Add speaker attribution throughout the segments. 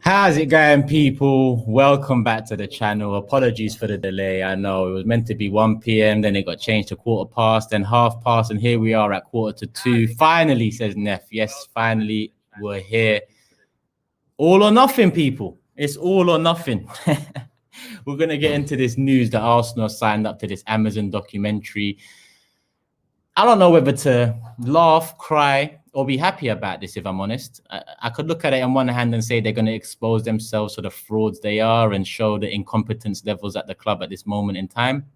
Speaker 1: How's it going, people? Welcome back to the channel. Apologies for the delay. I know it was meant to be 1 p.m. Then it got changed to 1:15, then 1/2 and here we are at 1:45. Finally, says Neff. Yes, finally, we're here. All or nothing, people. It's all or nothing. We're going to get into this news that Arsenal signed up to this Amazon documentary. I don't know whether to laugh, cry, or be happy about this, if I'm honest. I could look at it on one hand and say they're going to expose themselves for the frauds they are and show the incompetence levels at the club at this moment in time.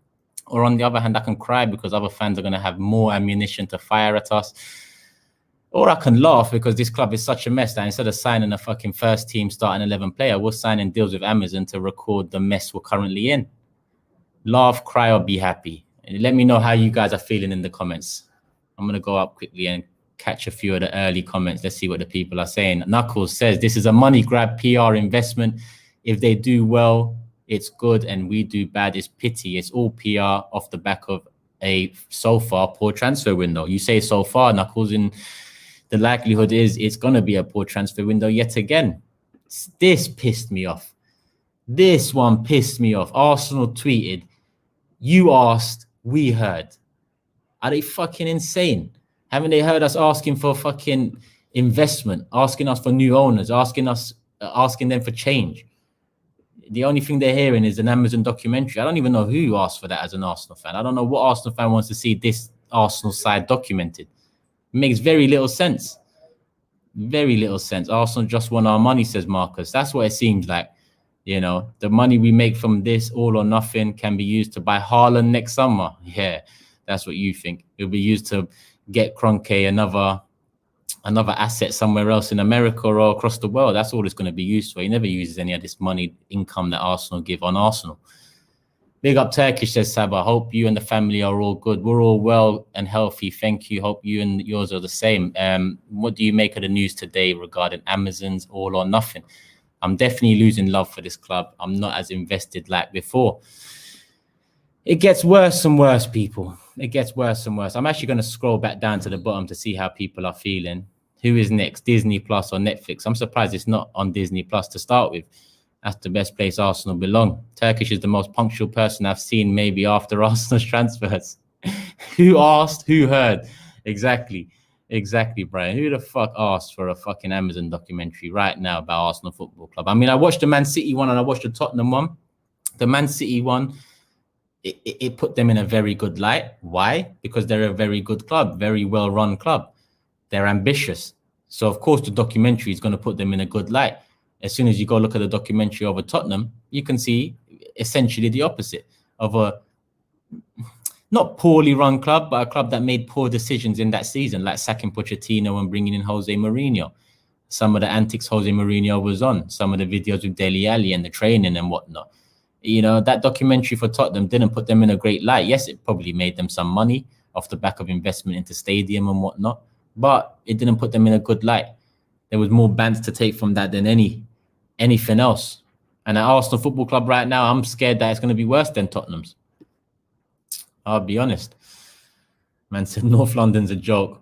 Speaker 1: Or on the other hand, I can cry because other fans are going to have more ammunition to fire at us. Or I can laugh because this club is such a mess that instead of signing a fucking first team starting 11 player, we're signing deals with Amazon to record the mess we're currently in. Laugh, cry, or be happy. Let me know how you guys are feeling in the comments. I'm going to go up quickly and catch a few of the early comments. Let's see what the people are saying. Knuckles says, this is a money grab PR investment. If they do well, it's good, and we do bad, it's pity. It's all PR off the back of a so far poor transfer window. You say so far, Knuckles, and the likelihood is it's going to be a poor transfer window yet again. This pissed me off. This one pissed me off. Arsenal tweeted, you asked, we heard. Are they fucking insane? Haven't they heard us asking for fucking investment, asking us for new owners, asking them for change? The only thing they're hearing is an Amazon documentary. I don't even know who asked for that as an Arsenal fan. I don't know what Arsenal fan wants to see this Arsenal side documented. It makes very little sense. Very little sense. Arsenal just want our money, says Marcus. That's what it seems like. You know, the money we make from this all or nothing can be used to buy Haaland next summer. Yeah, that's what you think. It'll be used to get Kroenke another asset somewhere else in America or across the world. That's all it's going to be used for. He never uses any of this money income that Arsenal give on Arsenal. Big up Turkish, says Saba. Hope you and the family are all good. We're all well and healthy. Thank you. Hope you and yours are the same. What do you make of the news today regarding Amazon's all or nothing? I'm definitely losing love for this club. I'm not as invested like before. It gets worse and worse, people. It gets worse and worse. I'm actually going to scroll back down to the bottom to see how people are feeling. Who is next, Disney Plus or Netflix? I'm surprised it's not on Disney Plus to start with. That's the best place Arsenal belong. Turkish is the most punctual person I've seen maybe after Arsenal's transfers. Who asked? Who heard? Exactly. Exactly, Brian. Who the fuck asked for a fucking Amazon documentary right now about Arsenal Football Club? I mean, I watched the Man City one and I watched the Tottenham one. The Man City one, it put them in a very good light. Why? Because they're a very good club, very well-run club. They're ambitious. So, of course, the documentary is going to put them in a good light. As soon as you go look at the documentary over Tottenham, you can see essentially the opposite of a not poorly run club, but a club that made poor decisions in that season, like sacking Pochettino and bringing in Jose Mourinho. Some of the antics Jose Mourinho was on, some of the videos with Dele Alli and the training and whatnot. You know, that documentary for Tottenham didn't put them in a great light. Yes, it probably made them some money off the back of investment into stadium and whatnot, but it didn't put them in a good light. There was more bands to take from that than anything else. And at Arsenal Football Club right now, I'm scared that it's going to be worse than Tottenham's. I'll be honest. Man said North London's a joke.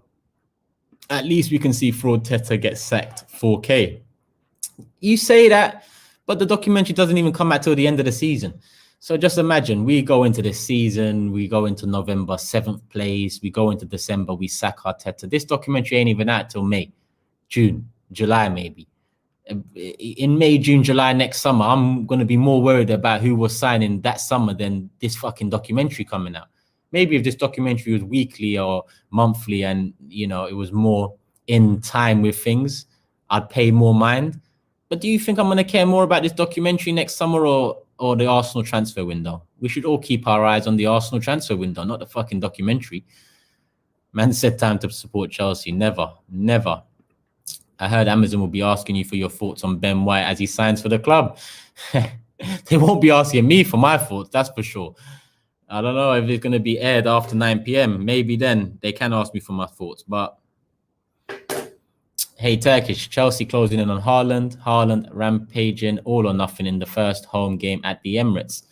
Speaker 1: At least we can see Fraud Teta get sacked 4K. You say that, but the documentary doesn't even come out till the end of the season. So just imagine, we go into this season, we go into November, 7th place, we go into December, we sack Arteta. This documentary ain't even out till May, June, July maybe. In May, June, July next summer, I'm going to be more worried about who was signing that summer than this fucking documentary coming out. Maybe if this documentary was weekly or monthly and, you know, it was more in time with things, I'd pay more mind. But do you think I'm going to care more about this documentary next summer or the Arsenal transfer window? We should all keep our eyes on the Arsenal transfer window, not the fucking documentary. Man said time to support Chelsea. Never, never. I heard Amazon will be asking you for your thoughts on Ben White as he signs for the club. They won't be asking me for my thoughts, that's for sure. I don't know if it's going to be aired after 9 p.m. Maybe then they can ask me for my thoughts. But hey, Turkish, Chelsea closing in on Haaland rampaging all or nothing in the first home game at the Emirates.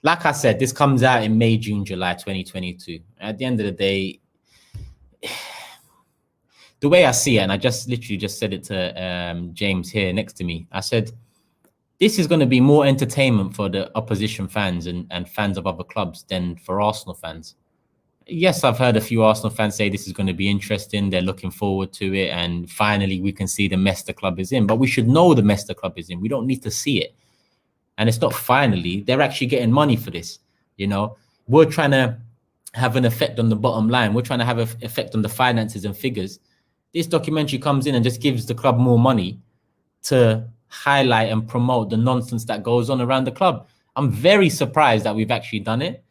Speaker 1: Like I said, this comes out in May, June, July 2022. At the end of the day, the way I see it, and I literally just said it to James here next to me. I said, this is going to be more entertainment for the opposition fans and fans of other clubs than for Arsenal fans. Yes, I've heard a few Arsenal fans say this is going to be interesting. They're looking forward to it. And finally, we can see the mess the club is in. But we should know the mess the club is in. We don't need to see it. And it's not finally. They're actually getting money for this. You know, we're trying to have an effect on the bottom line. We're trying to have an effect on the finances and figures. This documentary comes in and just gives the club more money to highlight and promote the nonsense that goes on around the club. I'm very surprised that we've actually done it,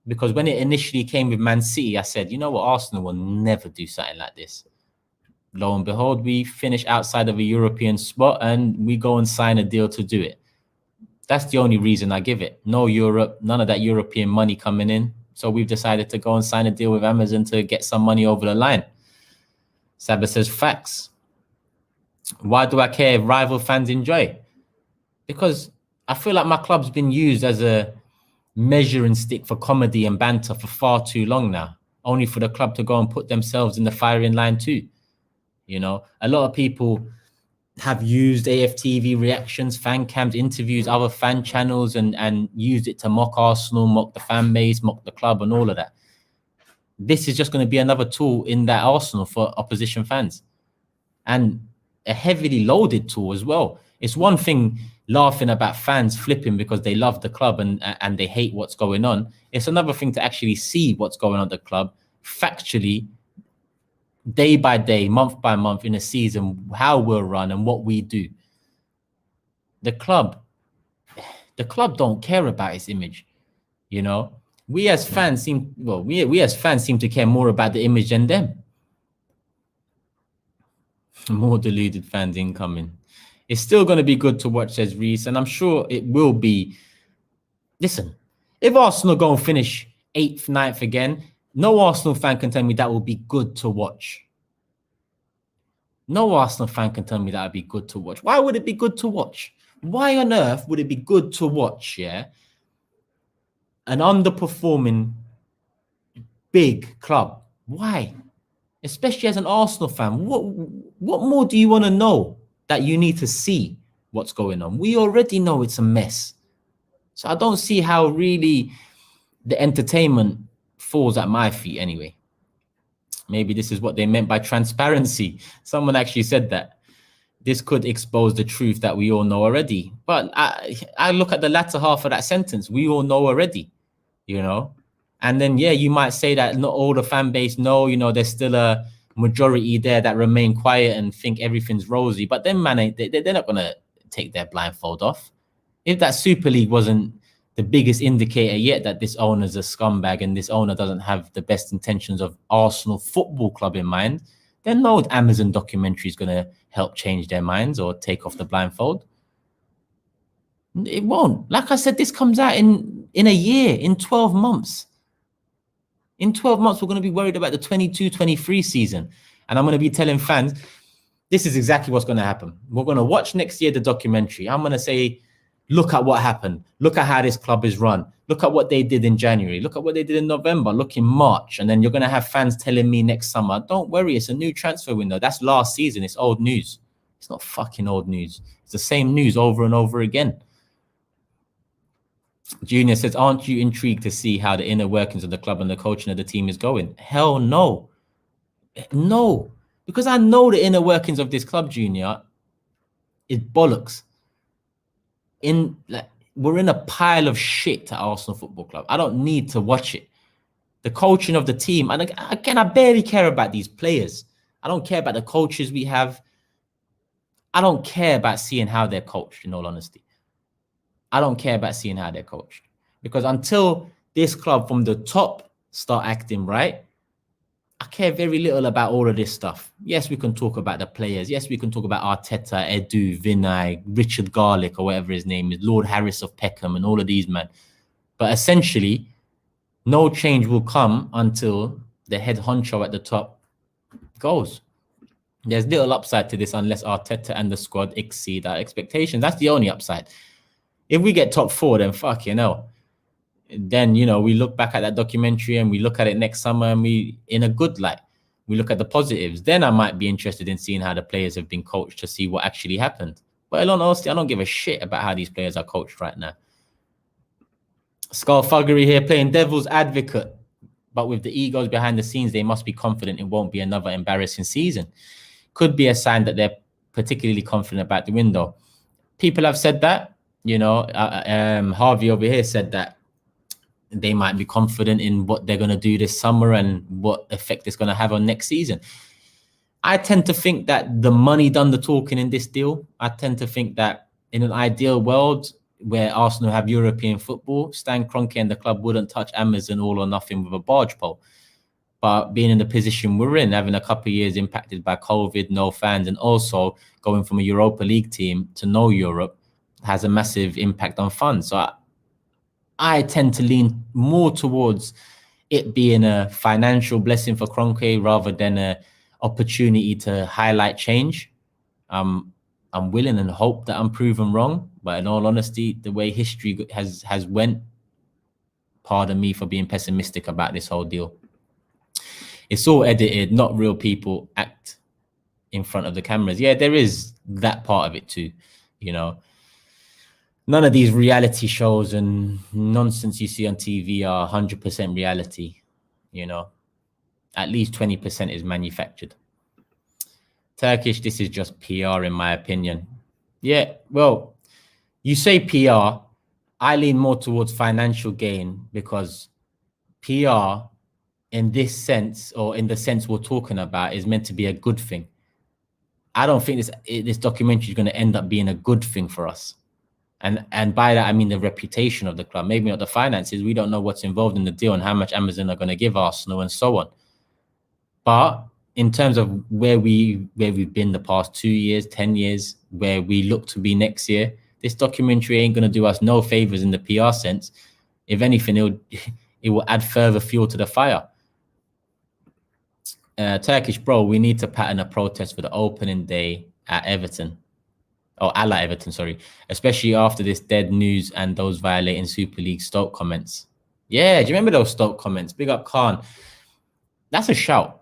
Speaker 1: because when it initially came with Man City, I said, you know what, Arsenal will never do something like this. Lo and behold, we finish outside of a European spot and we go and sign a deal to do it. That's the only reason I give it. No Europe, none of that European money coming in. So we've decided to go and sign a deal with Amazon to get some money over the line. Saba says, facts. Why do I care if rival fans enjoy? Because I feel like my club's been used as a measuring stick for comedy and banter for far too long now, only for the club to go and put themselves in the firing line too. You know, a lot of people have used AFTV reactions, fan cams, interviews, other fan channels, and used it to mock Arsenal, mock the fan base, mock the club, and all of that. This is just going to be another tool in that arsenal for opposition fans, and a heavily loaded tool as well. It's one thing laughing about fans flipping because they love the club and they hate what's going on. It's another thing to actually see what's going on at the club factually, day by day, month by month in a season, how we'll run and what we do. The club don't care about its image, you know. We as fans seem to care more about the image than them. More deluded fans incoming. It's still going to be good to watch, says Reese, and I'm sure it will be. Listen, if Arsenal go and finish 8th, 9th again, no Arsenal fan can tell me that will be good to watch. No Arsenal fan can tell me that would be good to watch. Why would it be good to watch? Why on earth would it be good to watch, yeah, an underperforming big club? Why? Especially as an Arsenal fan, what more do you want to know that you need to see what's going on? We already know it's a mess. So I don't see how really the entertainment falls at my feet anyway. Maybe this is what they meant by transparency. Someone actually said that. This could expose the truth that we all know already. But I look at the latter half of that sentence. We all know already, you know. And then, yeah, you might say that not all the fan base know, you know, there's still a majority there that remain quiet and think everything's rosy. But then, man, they're not going to take their blindfold off. If that Super League wasn't the biggest indicator yet that this owner's a scumbag and this owner doesn't have the best intentions of Arsenal Football Club in mind, then no Amazon documentary is going to help change their minds or take off the blindfold. It won't. Like I said, this comes out in a year, in 12 months. In 12 months, we're going to be worried about the 22-23 season. And I'm going to be telling fans, this is exactly what's going to happen. We're going to watch next year the documentary. I'm going to say, look at what happened. Look at how this club is run. Look at what they did in January. Look at what they did in November. Look in March. And then you're going to have fans telling me next summer, don't worry, it's a new transfer window. That's last season. It's old news. It's not fucking old news. It's the same news over and over again. Junior says, aren't you intrigued to see how the inner workings of the club and the coaching of the team is going? Hell no. No. Because I know the inner workings of this club, Junior, is bollocks. We're in a pile of shit at Arsenal Football Club. I don't need to watch it. The coaching of the team, and again, I barely care about these players. I don't care about the coaches we have. I don't care about seeing how they're coached, in all honesty. I don't care about seeing how they're coached. Because until this club from the top start acting right, I care very little about all of this stuff. Yes, we can talk about the players. Yes, we can talk about Arteta, Edu, Vinay, Richard Garlick, or whatever his name is, Lord Harris of Peckham, and all of these men. But essentially, no change will come until the head honcho at the top goes. There's little upside to this unless Arteta and the squad exceed our expectations. That's the only upside. If we get top 4, then fuck, you know. Then, you know, we look back at that documentary and we look at it next summer and we in a good light. we look at the positives. Then I might be interested in seeing how the players have been coached to see what actually happened. But in all honesty, I don't give a shit about how these players are coached right now. Skullfuggery here, playing devil's advocate. But with the egos behind the scenes, they must be confident it won't be another embarrassing season. Could be a sign that they're particularly confident about the window. People have said that, you know, Harvey over here said that they might be confident in what they're going to do this summer and what effect it's going to have on next season. I tend to think that the money done the talking in this deal. I tend to think that in an ideal world where Arsenal have European football, Stan Kroenke and the club wouldn't touch Amazon all or nothing with a barge pole. But being in the position we're in, having a couple of years impacted by COVID, no fans, and also going from a Europa League team to no Europe has a massive impact on funds. So I tend to lean more towards it being a financial blessing for Kroenke rather than an opportunity to highlight change. I'm willing and hope that I'm proven wrong, but in all honesty, the way history has went, pardon me for being pessimistic about this whole deal. It's all edited, not real people act in front of the cameras. Yeah, there is that part of it too, you know. None of these reality shows and nonsense you see on TV are 100% reality, you know. At least 20% is manufactured. Turkish, this is just PR in my opinion. Yeah, well, you say PR, I lean more towards financial gain because PR in this sense, or in the sense we're talking about, is meant to be a good thing. I don't think this documentary is going to end up being a good thing for us. And by that, I mean the reputation of the club, maybe not the finances. We don't know what's involved in the deal and how much Amazon are going to give Arsenal and so on. But in terms of where we've been the past 2 years, 10 years, where we look to be next year, this documentary ain't going to do us no favors in the PR sense. If anything, it will add further fuel to the fire. Turkish bro, we need to pattern a protest for the opening day at Everton. Oh, Ala Everton, sorry. Especially after this dead news and those violating Super League Stoke comments. Yeah, do you remember those Stoke comments? Big up Khan. That's a shout.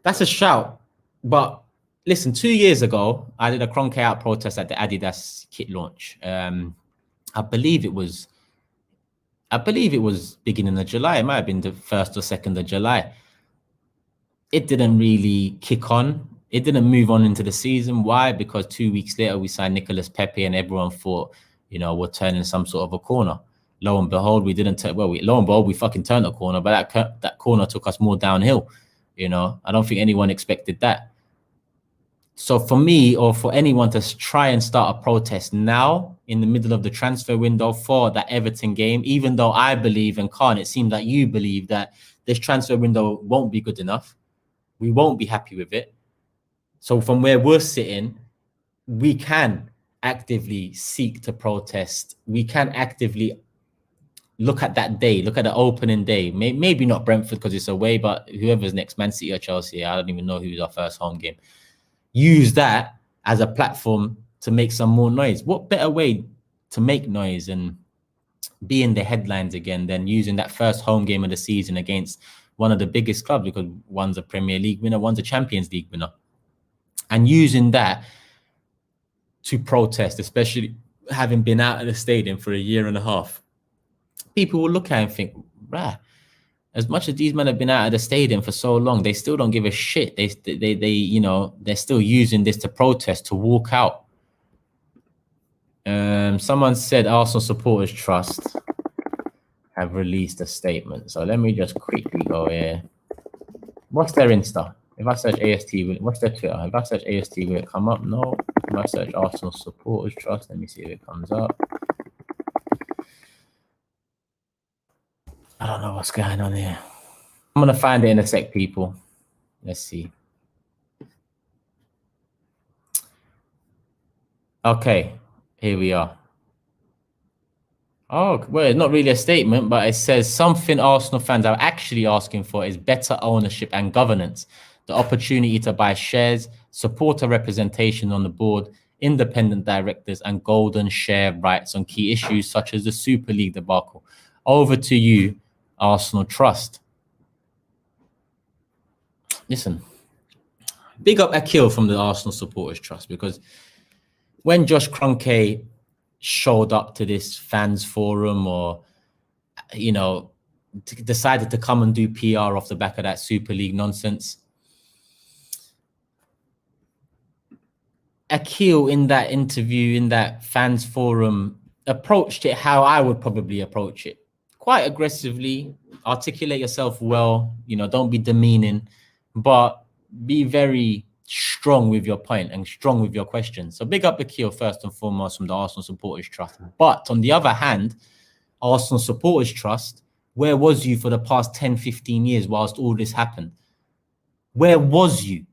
Speaker 1: That's a shout. But listen, 2 years ago, I did a Kroenke out protest at the Adidas kit launch. I believe it was beginning of July. It might have been the 1st or 2nd of July. It didn't really kick on. It didn't move on into the season. Why? Because 2 weeks later, we signed Nicolas Pepe and everyone thought, you know, we're turning some sort of a corner. Lo and behold, we didn't turn, we fucking turned a corner, but that corner took us more downhill. You know, I don't think anyone expected that. So for me, or for anyone to try and start a protest now in the middle of the transfer window for that Everton game, even though I believe, and Khan, it seems like you believe that this transfer window won't be good enough. We won't be happy with it. So from where we're sitting, we can actively seek to protest. We can actively look at that day, look at the opening day. Maybe not Brentford because it's away, but whoever's next, Man City or Chelsea, I don't even know who's our first home game. Use that as a platform to make some more noise. What better way to make noise and be in the headlines again than using that first home game of the season against one of the biggest clubs, because one's a Premier League winner, one's a Champions League winner. And using that to protest, especially having been out of the stadium for a year and a half. People will look at it and think, rah, as much as these men have been out of the stadium for so long, they still don't give a shit. They you know, they're still using this to protest, to walk out. Someone said Arsenal Supporters Trust have released a statement. So let me just quickly go here. What's their Insta? If I search AST, what's their Twitter? If I search AST, will it come up? No. If I search Arsenal Supporters Trust, let me see if it comes up. I don't know what's going on here. I'm going to find it in a sec, people. Let's see. Okay, here we are. Oh, well, it's not really a statement, but it says something Arsenal fans are actually asking for is better ownership and governance, the opportunity to buy shares, supporter representation on the board, independent directors, and golden share rights on key issues such as the Super League debacle. Over to you, Arsenal Trust. listen, big up Akil from the Arsenal Supporters Trust, because when Josh Kroenke showed up to this fans forum, or decided to come and do PR off the back of that Super League nonsense, Akil in that interview, in that fans forum, approached it how I would probably approach it. Quite aggressively, articulate yourself well, don't be demeaning, but be very strong with your point and strong with your questions. So big up Akil first and foremost from the Arsenal Supporters Trust. But on the other hand, Arsenal Supporters Trust, where was you for the past 10, 15 years whilst all this happened? Where was you?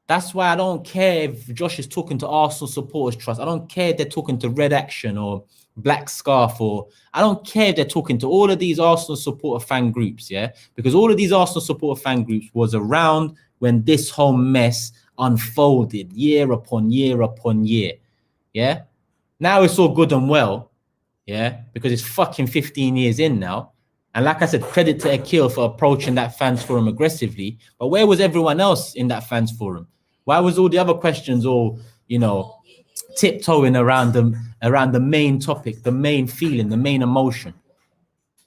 Speaker 1: That's why I don't care if Josh is talking to Arsenal Supporters Trust. I don't care if they're talking to Red Action or Black Scarf, or I don't care if they're talking to all of these Arsenal supporter fan groups, yeah? Because all of these Arsenal supporter fan groups was around when this whole mess unfolded year upon year upon year, yeah? Now it's all good and well, yeah? Because it's fucking 15 years in now. And like I said, credit to Akil for approaching that fans forum aggressively. But where was everyone else in that fans forum? Why was all the other questions all, tiptoeing around the main topic, the main feeling, the main emotion?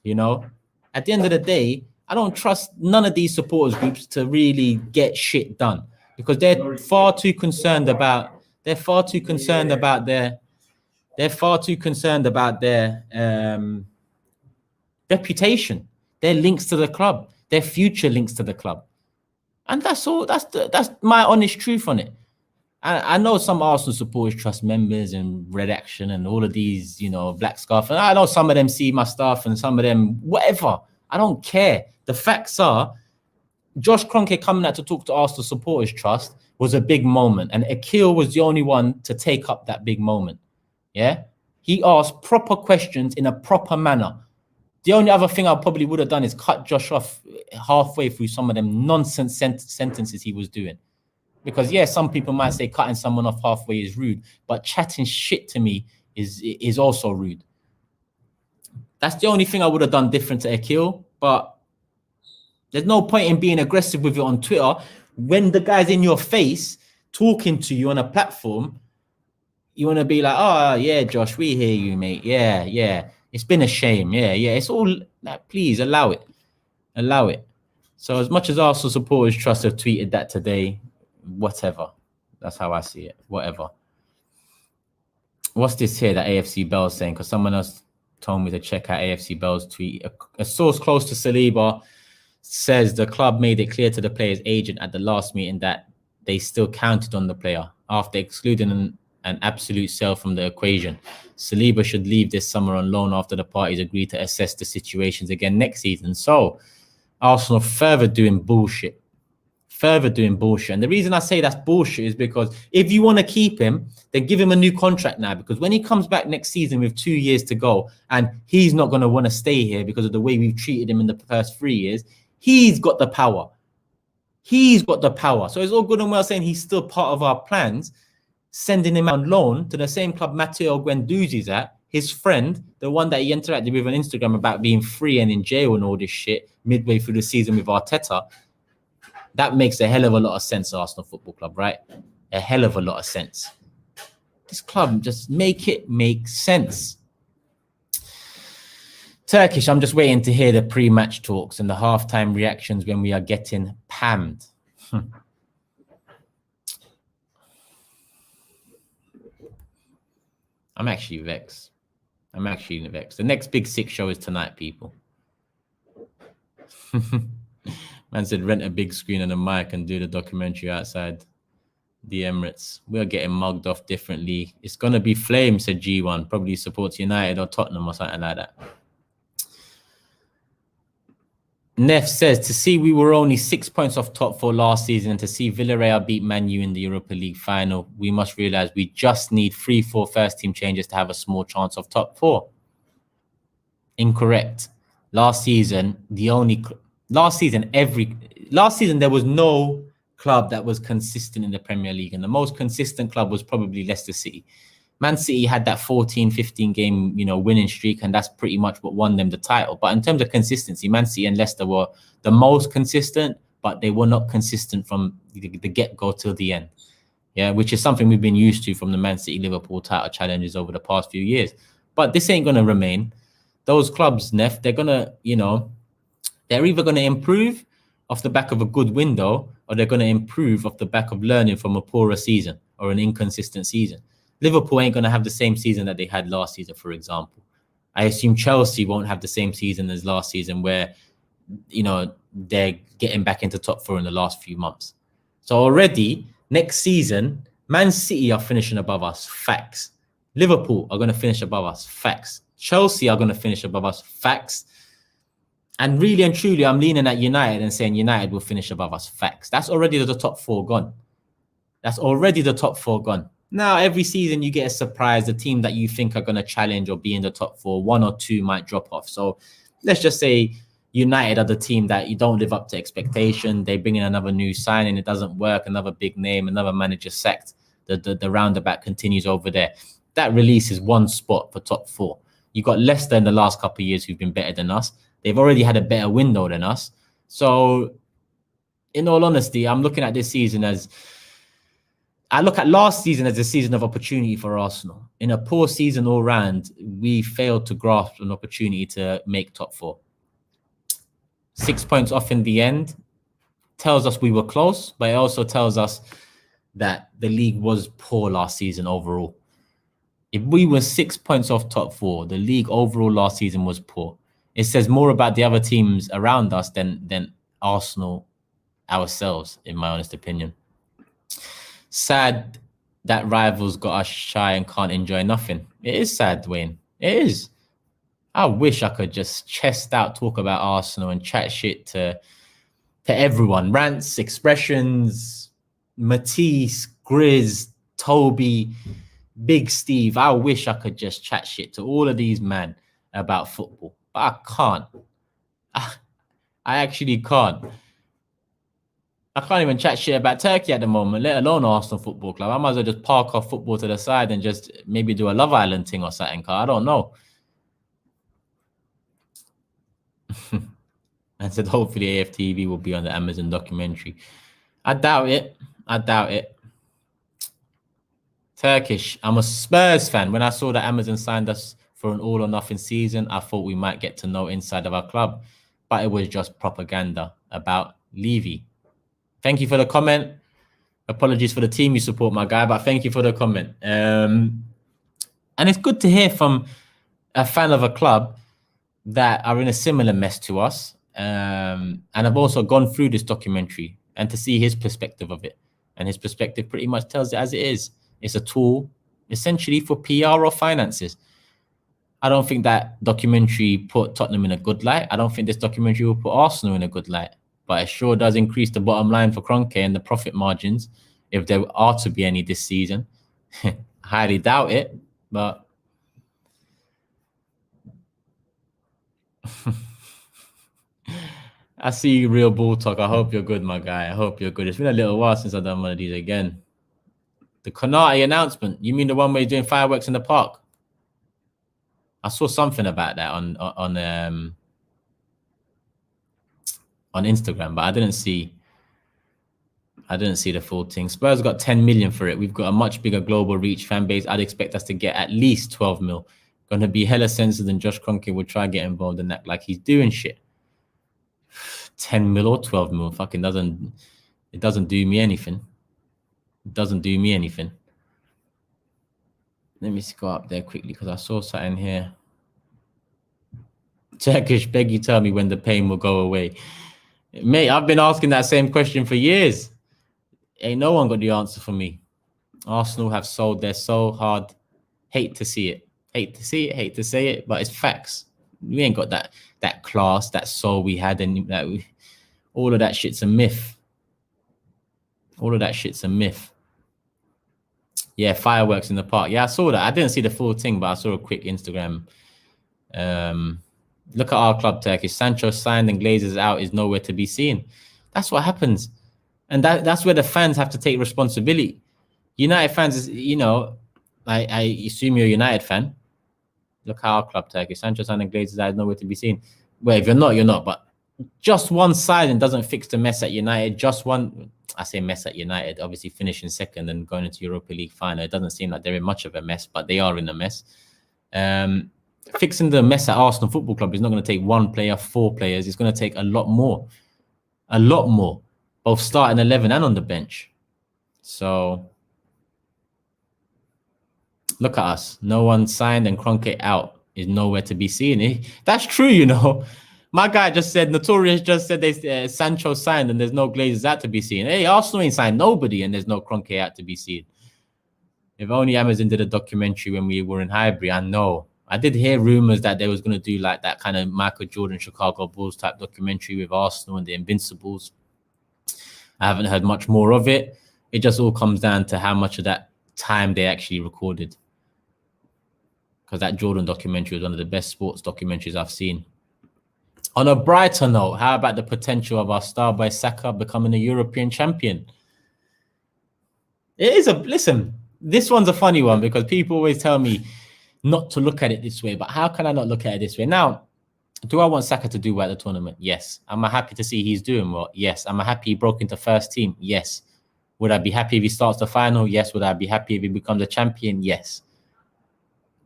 Speaker 1: At the end of the day, I don't trust none of these supporters groups to really get shit done, because they're far too concerned about their reputation, their links to the club, their future links to the club. And that's all. That's my honest truth on it. I know some Arsenal Supporters Trust members and Red Action and all of these, Black Scarf, and I know some of them see my stuff and some of them, whatever. I don't care. The facts are, Josh Kroenke coming out to talk to Arsenal Supporters Trust was a big moment, and Akil was the only one to take up that big moment. Yeah? He asked proper questions in a proper manner. The only other thing I probably would have done is cut Josh off halfway through some of them nonsense sentences he was doing. Because, yeah, some people might say cutting someone off halfway is rude, but chatting shit to me is also rude. That's the only thing I would have done different to Akil, but there's no point in being aggressive with it on Twitter when the guy's in your face talking to you on a platform. You want to be like, oh, yeah, Josh, we hear you, mate. Yeah. It's been a shame. Yeah. It's all that. Please allow it. So as much as Arsenal Supporters Trust have tweeted that today, whatever. That's how I see it. Whatever. What's this here that AFC Bell's saying? Because someone else told me to check out AFC Bell's tweet. A source close to Saliba says the club made it clear to the player's agent at the last meeting that they still counted on the player after excluding an absolute sale from the equation. Saliba should leave this summer on loan after the parties agree to assess the situations again next season. So Arsenal further doing bullshit. And the reason I say that's bullshit is because if you want to keep him, then give him a new contract now, because when he comes back next season with 2 years to go and he's not going to want to stay here because of the way we've treated him in the first 3 years, he's got the power. So it's all good and well saying he's still part of our plans, sending him on loan to the same club Matteo Guendouzi's at, his friend, the one that he interacted with on Instagram about being free and in jail and all this shit midway through the season with Arteta. That makes a hell of a lot of sense, Arsenal Football Club, right? A hell of a lot of sense. This club, just make it make sense. Turkish, I'm just waiting to hear the pre-match talks and the halftime reactions when we are getting pammed. I'm actually vexed. The next Big Six show is tonight, people. Man said rent a big screen and a mic and do the documentary outside the Emirates. We're getting mugged off differently. It's going to be Flame, said G1. Probably supports United or Tottenham or something like that. Neff says, to see we were only 6 points off top four last season and to see Villarreal beat Man U in the Europa League final, we must realise we just need 3-4 first-team changes to have a small chance of top four. Incorrect. Last season, there was no club that was consistent in the Premier League, and the most consistent club was probably Leicester City. Man City had that 14-15 game, winning streak, and that's pretty much what won them the title. But in terms of consistency, Man City and Leicester were the most consistent, but they were not consistent from the get-go till the end. Yeah, which is something we've been used to from the Man City Liverpool title challenges over the past few years. But this ain't going to remain. Those clubs, Neff, they're going to, they're either going to improve off the back of a good window, or they're going to improve off the back of learning from a poorer season or an inconsistent season. Liverpool ain't going to have the same season that they had last season, for example. I assume Chelsea won't have the same season as last season where, they're getting back into top four in the last few months. So already, next season, Man City are finishing above us, facts. Liverpool are going to finish above us, facts. Chelsea are going to finish above us, facts. And really and truly, I'm leaning at United and saying United will finish above us, facts. That's already the top four gone. That's already the top four gone. Now, every season you get a surprise. The team that you think are going to challenge or be in the top four, one or two might drop off. So let's just say United are the team that you don't live up to expectation. They bring in another new signing. It doesn't work. Another big name, another manager sacked. The roundabout continues over there. That releases one spot for top four. You got Leicester in the last couple of years who've been better than us. They've already had a better window than us. So in all honesty, I'm looking at this season as... I look at last season as a season of opportunity for Arsenal. In a poor season all round, we failed to grasp an opportunity to make top four. 6 points off in the end tells us we were close, but it also tells us that the league was poor last season overall. If we were 6 points off top four, the league overall last season was poor. It says more about the other teams around us than Arsenal ourselves, in my honest opinion. Sad that rivals got us shy and can't enjoy nothing. It is sad, Dwayne. It is. I wish I could just chest out, talk about Arsenal and chat shit to everyone. Rants, expressions, Matisse, Grizz, Toby, Big Steve. I wish I could just chat shit to all of these men about football. But I can't. I actually can't. I can't even chat shit about Turkey at the moment, let alone Arsenal Football Club. I might as well just park off football to the side and just maybe do a Love Island thing or something. I don't know. And said hopefully AFTV will be on the Amazon documentary. I doubt it. I doubt it. Turkish. I'm a Spurs fan. When I saw that Amazon signed us for an all or nothing season, I thought we might get to know inside of our club. But it was just propaganda about Levy. Thank you for the comment. Apologies for the team you support, my guy, but thank you for the comment. And it's good to hear from a fan of a club that are in a similar mess to us. And I've also gone through this documentary and to see his perspective of it. And his perspective pretty much tells it as it is. It's a tool essentially for PR or finances. I don't think that documentary put Tottenham in a good light. I don't think this documentary will put Arsenal in a good light. But it sure does increase the bottom line for Kroenke and the profit margins, if there are to be any this season. Highly doubt it, but... I see you, Real Bull Talk. I hope you're good, my guy. I hope you're good. It's been a little while since I've done one of these again. The Konate announcement. You mean the one where you're doing fireworks in the park? I saw something about that on Instagram, but I didn't see the full thing. Spurs got 10 million for it. We've got a much bigger global reach fan base. I'd expect us to get at least 12 mil. Gonna be hella censored, and Josh Kroenke would try to get involved in that like he's doing shit. 10 mil or 12 mil fucking doesn't do me anything. It doesn't do me anything. Let me just go up there quickly because I saw something here. Turkish, beg you tell me when the pain will go away. Mate, I've been asking that same question for years. Ain't no one got the answer for me. Arsenal have sold their soul hard. Hate to see it. Hate to see it. Hate to say it, but it's facts. We ain't got that class, that soul we had, and all of that shit's a myth. All of that shit's a myth. Yeah, fireworks in the park. Yeah, I saw that. I didn't see the full thing, but I saw a quick Instagram. Look at our club, Turkish. Sancho signed and Glazers out is nowhere to be seen. That's what happens. And that's where the fans have to take responsibility. United fans, I assume you're a United fan. Look at our club, Turkish. Sancho signed and Glazers out is nowhere to be seen. Well, if you're not, you're not. But just one signing doesn't fix the mess at United. Just one, I say mess at United, obviously finishing second and going into Europa League final. It doesn't seem like they're in much of a mess, but they are in a mess. Fixing the mess at Arsenal Football Club is not going to take one player, 4 players. It's going to take a lot more, both starting 11 and on the bench. So look at us. No one signed and Kroenke out is nowhere to be seen. That's true, you know. My guy just said, Notorious just said they Sancho signed and there's no Glazers out to be seen. Hey, Arsenal ain't signed nobody and there's no Kroenke out to be seen. If only Amazon did a documentary when we were in Highbury, I know. I did hear rumors that they was going to do like that kind of Michael Jordan, Chicago Bulls type documentary with Arsenal and the Invincibles. I haven't heard much more of it. It just all comes down to how much of that time they actually recorded. Because that Jordan documentary was one of the best sports documentaries I've seen. On a brighter note, how about the potential of our star boy Saka becoming a European champion? Listen, this one's a funny one because people always tell me not to look at it this way, but how can I not look at it this way? Now, do I want Saka to do well at the tournament? Yes. Am I happy to see he's doing well? Yes. Am I happy he broke into first team? Yes. Would I be happy if he starts the final? Yes. Would I be happy if he becomes a champion? Yes.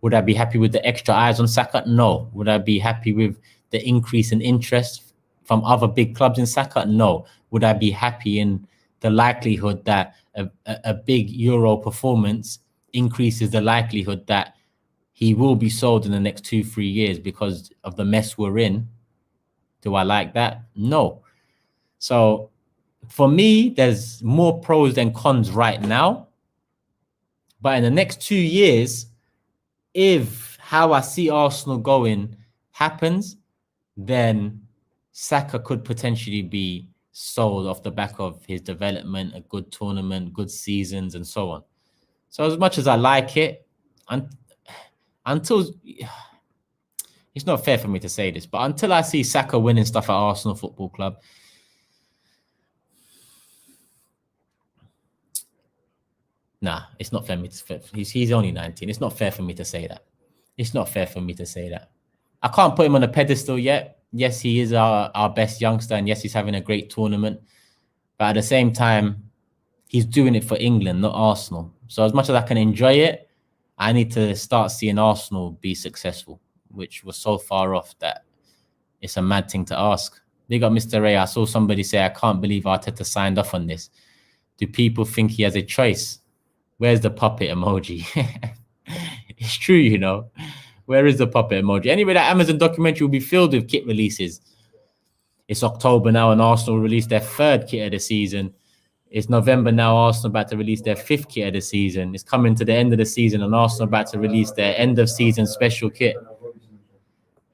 Speaker 1: Would I be happy with the extra eyes on Saka? No. Would I be happy with the increase in interest from other big clubs in Saka? No. Would I be happy in the likelihood that a big Euro performance increases the likelihood that he will be sold in the next 2-3 years because of the mess we're in? Do I like that? No. So for me, there's more pros than cons right now. But in the next 2 years, if how I see Arsenal going happens, then Saka could potentially be sold off the back of his development, a good tournament, good seasons, and so on. So as much as I like it, until it's not fair for me to say this, but until I see Saka winning stuff at Arsenal Football Club, nah, it's not fair for me to. He's only 19. It's not fair for me to say that. It's not fair for me to say that. I can't put him on a pedestal yet. Yes, he is our best youngster, and yes, he's having a great tournament. But at the same time, he's doing it for England, not Arsenal. So as much as I can enjoy it, I need to start seeing Arsenal be successful, which was so far off that it's a mad thing to ask. Big up Mr. Ray. I saw somebody say, I can't believe Arteta signed off on this. Do people think he has a choice? Where's the puppet emoji? It's true, you know. Where is the puppet emoji? Anyway, that Amazon documentary will be filled with kit releases. It's October now, and Arsenal released their 3rd kit of the season. It's November now, Arsenal about to release their 5th kit of the season. It's coming to the end of the season, and Arsenal about to release their end-of-season special kit.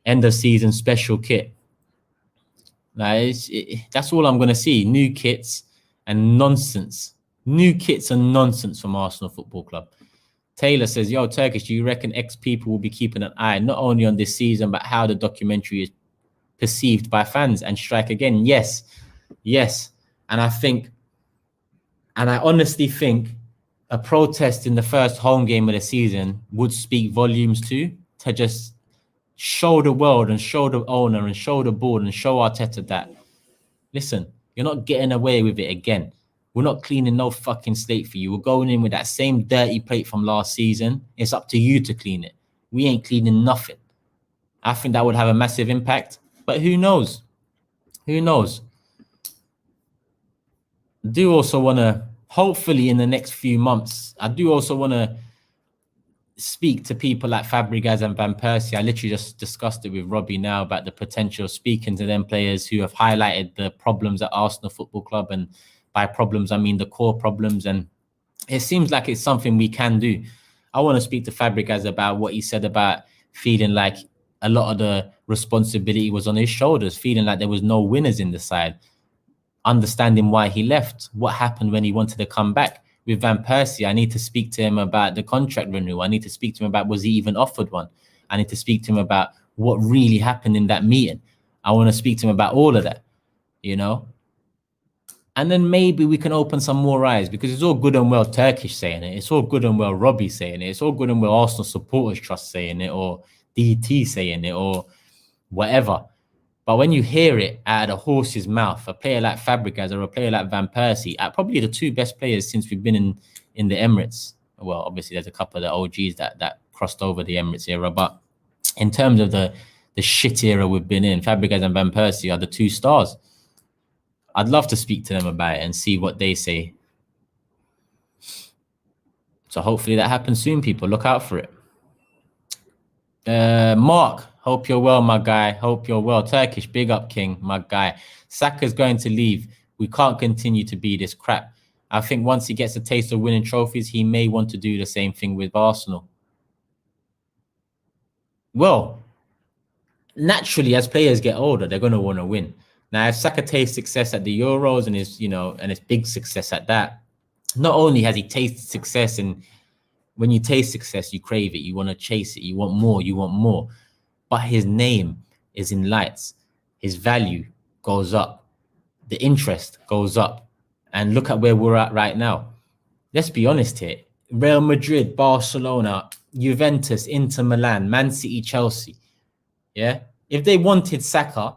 Speaker 1: End-of-season special kit. Now, that's all I'm going to see. New kits and nonsense. New kits and nonsense from Arsenal Football Club. Taylor says, yo, Turkish, do you reckon people will be keeping an eye not only on this season, but how the documentary is perceived by fans? And strike again, yes. And I honestly think a protest in the first home game of the season would speak volumes to just show the world and show the owner and show the board and show Arteta that, listen, you're not getting away with it again. We're not cleaning no fucking slate for you. We're going in with that same dirty plate from last season. It's up to you to clean it. We ain't cleaning nothing. I think that would have a massive impact. But who knows? Who knows? I do also want to, hopefully in the next few months, I do also want to speak to people like Fabregas and Van Persie. I literally just discussed it with Robbie now about the potential of speaking to them players who have highlighted the problems at Arsenal Football Club, and by problems, I mean the core problems. And it seems like it's something we can do. I want to speak to Fabregas about what he said about feeling like a lot of the responsibility was on his shoulders, feeling like there was no winners in the side, understanding why he left, what happened when he wanted to come back. With Van Persie, I need to speak to him about the contract renewal. I need to speak to him about, was he even offered one? I need to speak to him about what really happened in that meeting. I want to speak to him about all of that, you know? And then maybe we can open some more eyes, because it's all good and well Turkish saying it. It's all good and well Robbie saying it. It's all good and well Arsenal Supporters Trust saying it, or DT saying it, or whatever. But when you hear it out of the horse's mouth, a player like Fabregas or a player like Van Persie, probably the two best players since we've been in the Emirates. Well, obviously there's a couple of the OGs that crossed over the Emirates era, but in terms of the shit era we've been in, Fabregas and Van Persie are the two stars. I'd love to speak to them about it and see what they say. So hopefully that happens soon, people. Look out for it. Mark, hope you're well, my guy. Hope you're well. Turkish, big up, King, my guy. Saka's going to leave. We can't continue to be this crap. I think once he gets a taste of winning trophies, he may want to do the same thing with Arsenal. Well, naturally, as players get older, they're going to want to win. Now, if Saka tastes success at the Euros and it's big success at that, not only has he tasted success, and when you taste success, you crave it, you want to chase it, you want more, but his name is in lights. His value goes up. The interest goes up. And look at where we're at right now. Let's be honest here. Real Madrid, Barcelona, Juventus, Inter Milan, Man City, Chelsea. Yeah? If they wanted Saka,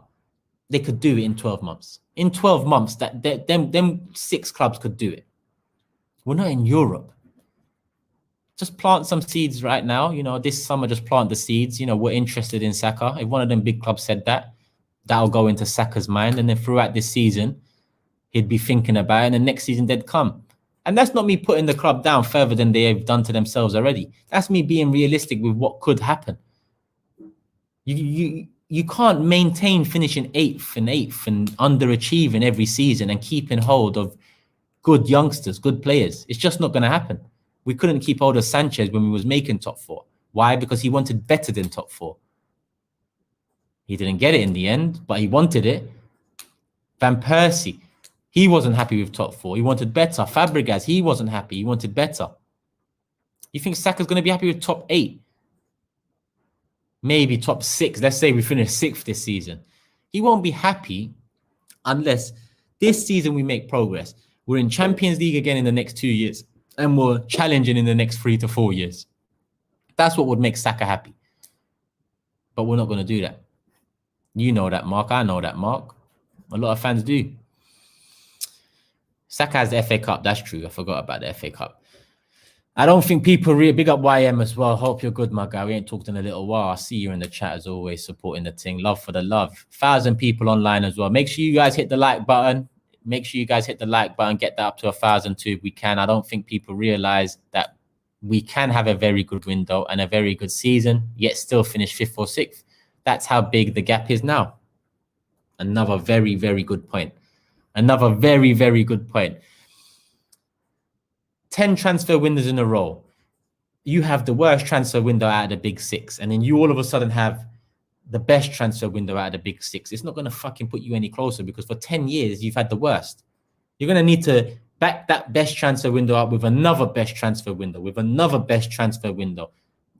Speaker 1: they could do it in 12 months. In 12 months, them 6 clubs could do it. We're not in Europe. Just plant some seeds right now. This summer, just plant the seeds. We're interested in Saka. If one of them big clubs said that, that'll go into Saka's mind. And then throughout this season, he'd be thinking about it. And the next season, they'd come. And that's not me putting the club down further than they have done to themselves already. That's me being realistic with what could happen. You can't maintain finishing 8th and underachieving every season and keeping hold of good youngsters, good players. It's just not going to happen. We couldn't keep hold of Sanchez when we was making top 4. Why? Because he wanted better than top 4. He didn't get it in the end, but he wanted it. Van Persie, he wasn't happy with top 4. He wanted better. Fabregas, he wasn't happy. He wanted better. You think Saka's going to be happy with top 8? Maybe top 6. Let's say we finish 6th this season. He won't be happy unless this season we make progress. We're in Champions League again in the next 2 years. And we're challenging in the next 3 to 4 years. That's what would make Saka happy. But we're not going to do that. You know that, Mark. I know that, Mark. A lot of fans do. Saka has the FA Cup. That's true. I forgot about the FA Cup. I don't think people really big up YM as well. Hope you're good, my guy. We ain't talked in a little while. I see you in the chat as always, supporting the thing. Love for the love. 1,000 people online as well. Make sure you guys hit the like button. Make sure you guys hit the like button, get that up to 1,000 too if we can. I don't think people realize that we can have a very good window and a very good season, yet still finish 5th or 6th. That's how big the gap is now. Another very, very good point. Another very, very good point. 10 transfer windows in a row. You have the worst transfer window out of the big 6, and then you all of a sudden have the best transfer window out of the big 6. It's not going to fucking put you any closer because for 10 years, you've had the worst. You're going to need to back that best transfer window up with another best transfer window, with another best transfer window.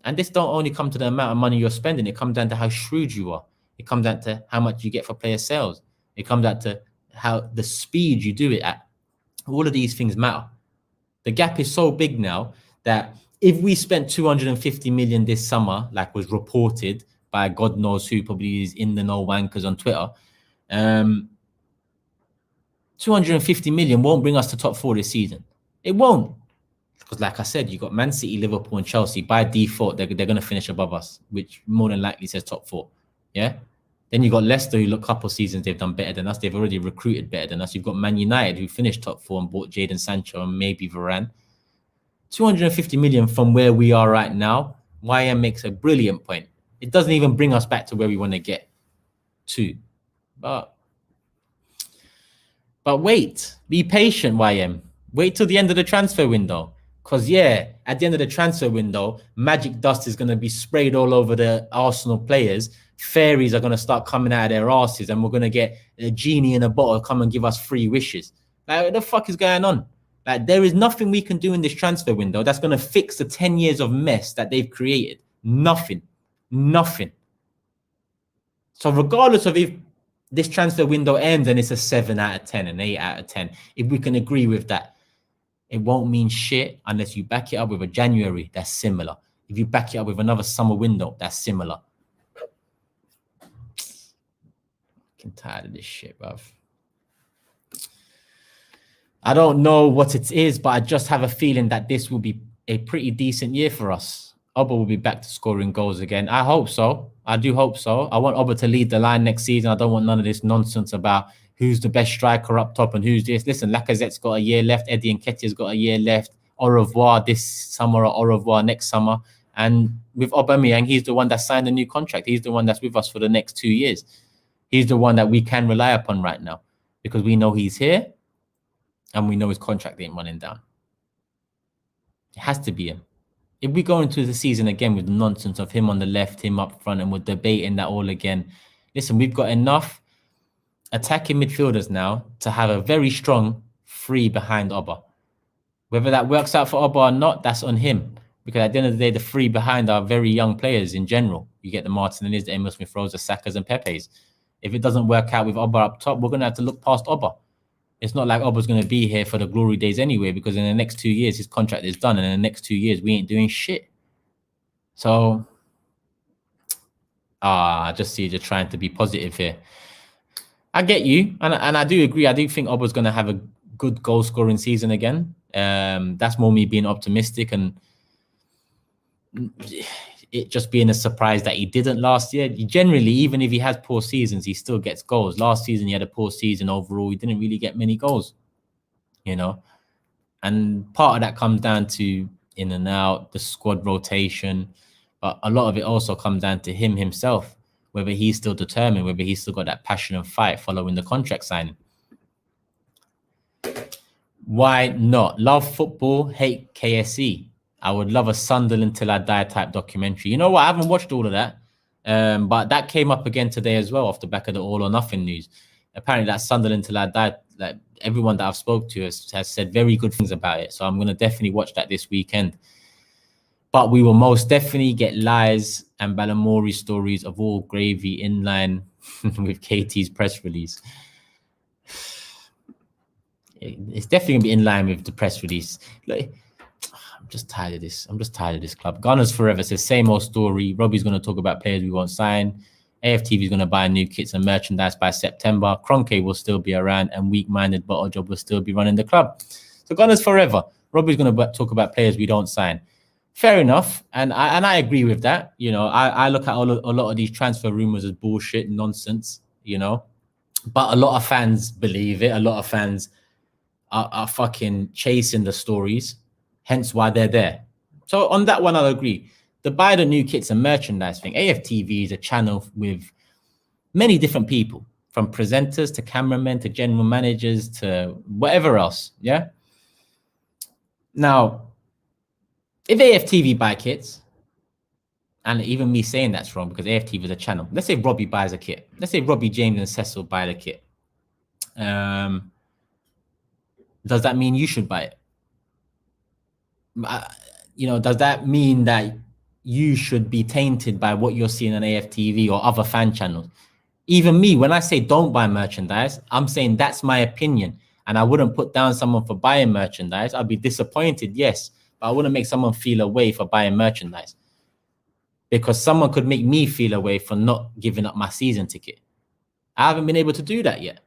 Speaker 1: And this don't only come to the amount of money you're spending. It comes down to how shrewd you are. It comes down to how much you get for player sales. It comes down to how the speed you do it at. All of these things matter. The gap is so big now that if we spent 250 million this summer, like was reported by God knows who, probably is in the know wankers on Twitter, 250 million won't bring us to top 4 this season. It won't. Because like I said, you got Man City, Liverpool and Chelsea. By default, they're going to finish above us, which more than likely says top 4. Yeah? Then you got Leicester, who look a couple of seasons, they've done better than us. They've already recruited better than us. You've got Man United, who finished top 4 and bought Jadon Sancho and maybe Varane. 250 million from where we are right now. YM makes a brilliant point. It doesn't even bring us back to where we want to get to. But wait, be patient, YM. Wait till the end of the transfer window. Because, yeah, at the end of the transfer window, magic dust is going to be sprayed all over the Arsenal players. Fairies are going to start coming out of their asses, and we're going to get a genie in a bottle come and give us 3 wishes. Like, what the fuck is going on? Like, there is nothing we can do in this transfer window that's going to fix the 10 years of mess that they've created. Nothing. Nothing. So regardless of if this transfer window ends and it's a 7 out of 10, an 8 out of 10, if we can agree with that, it won't mean shit unless you back it up with a January that's similar. If you back it up with another summer window that's similar. fucking tired of this shit, bruv. I don't know what it is, but I just have a feeling that this will be a pretty decent year for us. Oba will be back to scoring goals again. I hope so. I do hope so. I want Oba to lead the line next season. I don't want none of this nonsense about who's the best striker up top and who's this. Listen, Lacazette's got a year left. Eddie Nketiah's got a year left. Au revoir this summer or au revoir next summer. And with Aubameyang, he's the one that signed a new contract. He's the one that's with us for the next 2 years. He's the one that we can rely upon right now because we know he's here and we know his contract ain't running down. It has to be him. If we go into the season again with nonsense of him on the left, him up front, and we're debating that all again, listen, we've got enough attacking midfielders now to have a very strong three behind Oba. Whether that works out for Oba or not, that's on him. Because at the end of the day, the three behind are very young players in general. You get the Martinellis, the Emil Smith-Rowes, the Sakas, and Pepes. If it doesn't work out with Oba up top, we're going to have to look past Oba. It's not like Oba's going to be here for the glory days anyway, because in the next 2 years, his contract is done. And in the next 2 years, we ain't doing shit. So, I just see you trying to be positive here. I get you. And I do agree. I do think Oba's going to have a good goal-scoring season again. That's more me being optimistic and it just being a surprise that he didn't last year. Generally, even if he has poor seasons, he still gets goals. Last season, he had a poor season overall. He didn't really get many goals, you know. And part of that comes down to in and out, the squad rotation. But a lot of it also comes down to him himself, whether he's still determined, whether he's still got that passion and fight following the contract signing. Why not? Love football, hate KSE. I would love a Sunderland till I die type documentary. You know what? I haven't watched all of that. But that came up again today as well off the back of the All or Nothing news. Apparently that Sunderland till I die, like everyone that I've spoke to has said very good things about it. So I'm going to definitely watch that this weekend. But we will most definitely get lies and Balamori stories of all gravy in line with KT's press release. It's definitely going to be in line with the press release. Like, I'm just tired of this. I'm just tired of this club. Gunners Forever says, same old story. Robbie's going to talk about players we won't sign. AFTV is going to buy new kits and merchandise by September. Kroenke will still be around and weak-minded Bottle Job will still be running the club. So Gunners Forever. Robbie's going to talk about players we don't sign. Fair enough. And I agree with that. You know, I look at a lot of these transfer rumors as bullshit, nonsense, you know. But a lot of fans believe it. A lot of fans are fucking chasing the stories. Hence why they're there. So on that one, I'll agree. The buy the new kits and merchandise thing. AFTV is a channel with many different people, from presenters to cameramen to general managers to whatever else. Yeah. Now, if AFTV buy kits, and even me saying that's wrong because AFTV is a channel. Let's say Robbie buys a kit. Let's say Robbie, James, and Cecil buy the kit. Does that mean you should buy it? You know, does that mean that you should be tainted by what you're seeing on AFTV or other fan channels? Even me, when I say don't buy merchandise, I'm saying that's my opinion. And I wouldn't put down someone for buying merchandise. I'd be disappointed, yes. But I wouldn't make someone feel away for buying merchandise. Because someone could make me feel away for not giving up my season ticket. I haven't been able to do that yet.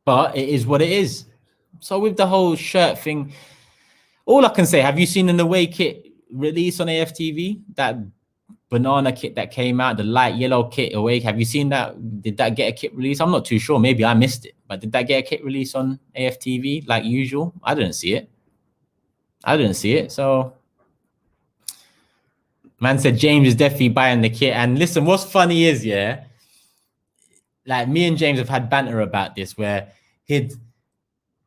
Speaker 1: But it is what it is. So with the whole shirt thing, all I can say, have you seen an away kit release on AFTV? That banana kit that came out, the light yellow kit away. Have you seen that? Did that get a kit release? I'm not too sure. Maybe I missed it. But did that get a kit release on AFTV like usual? I didn't see it. So man said James is definitely buying the kit. And listen, what's funny is, yeah, like me and James have had banter about this where he'd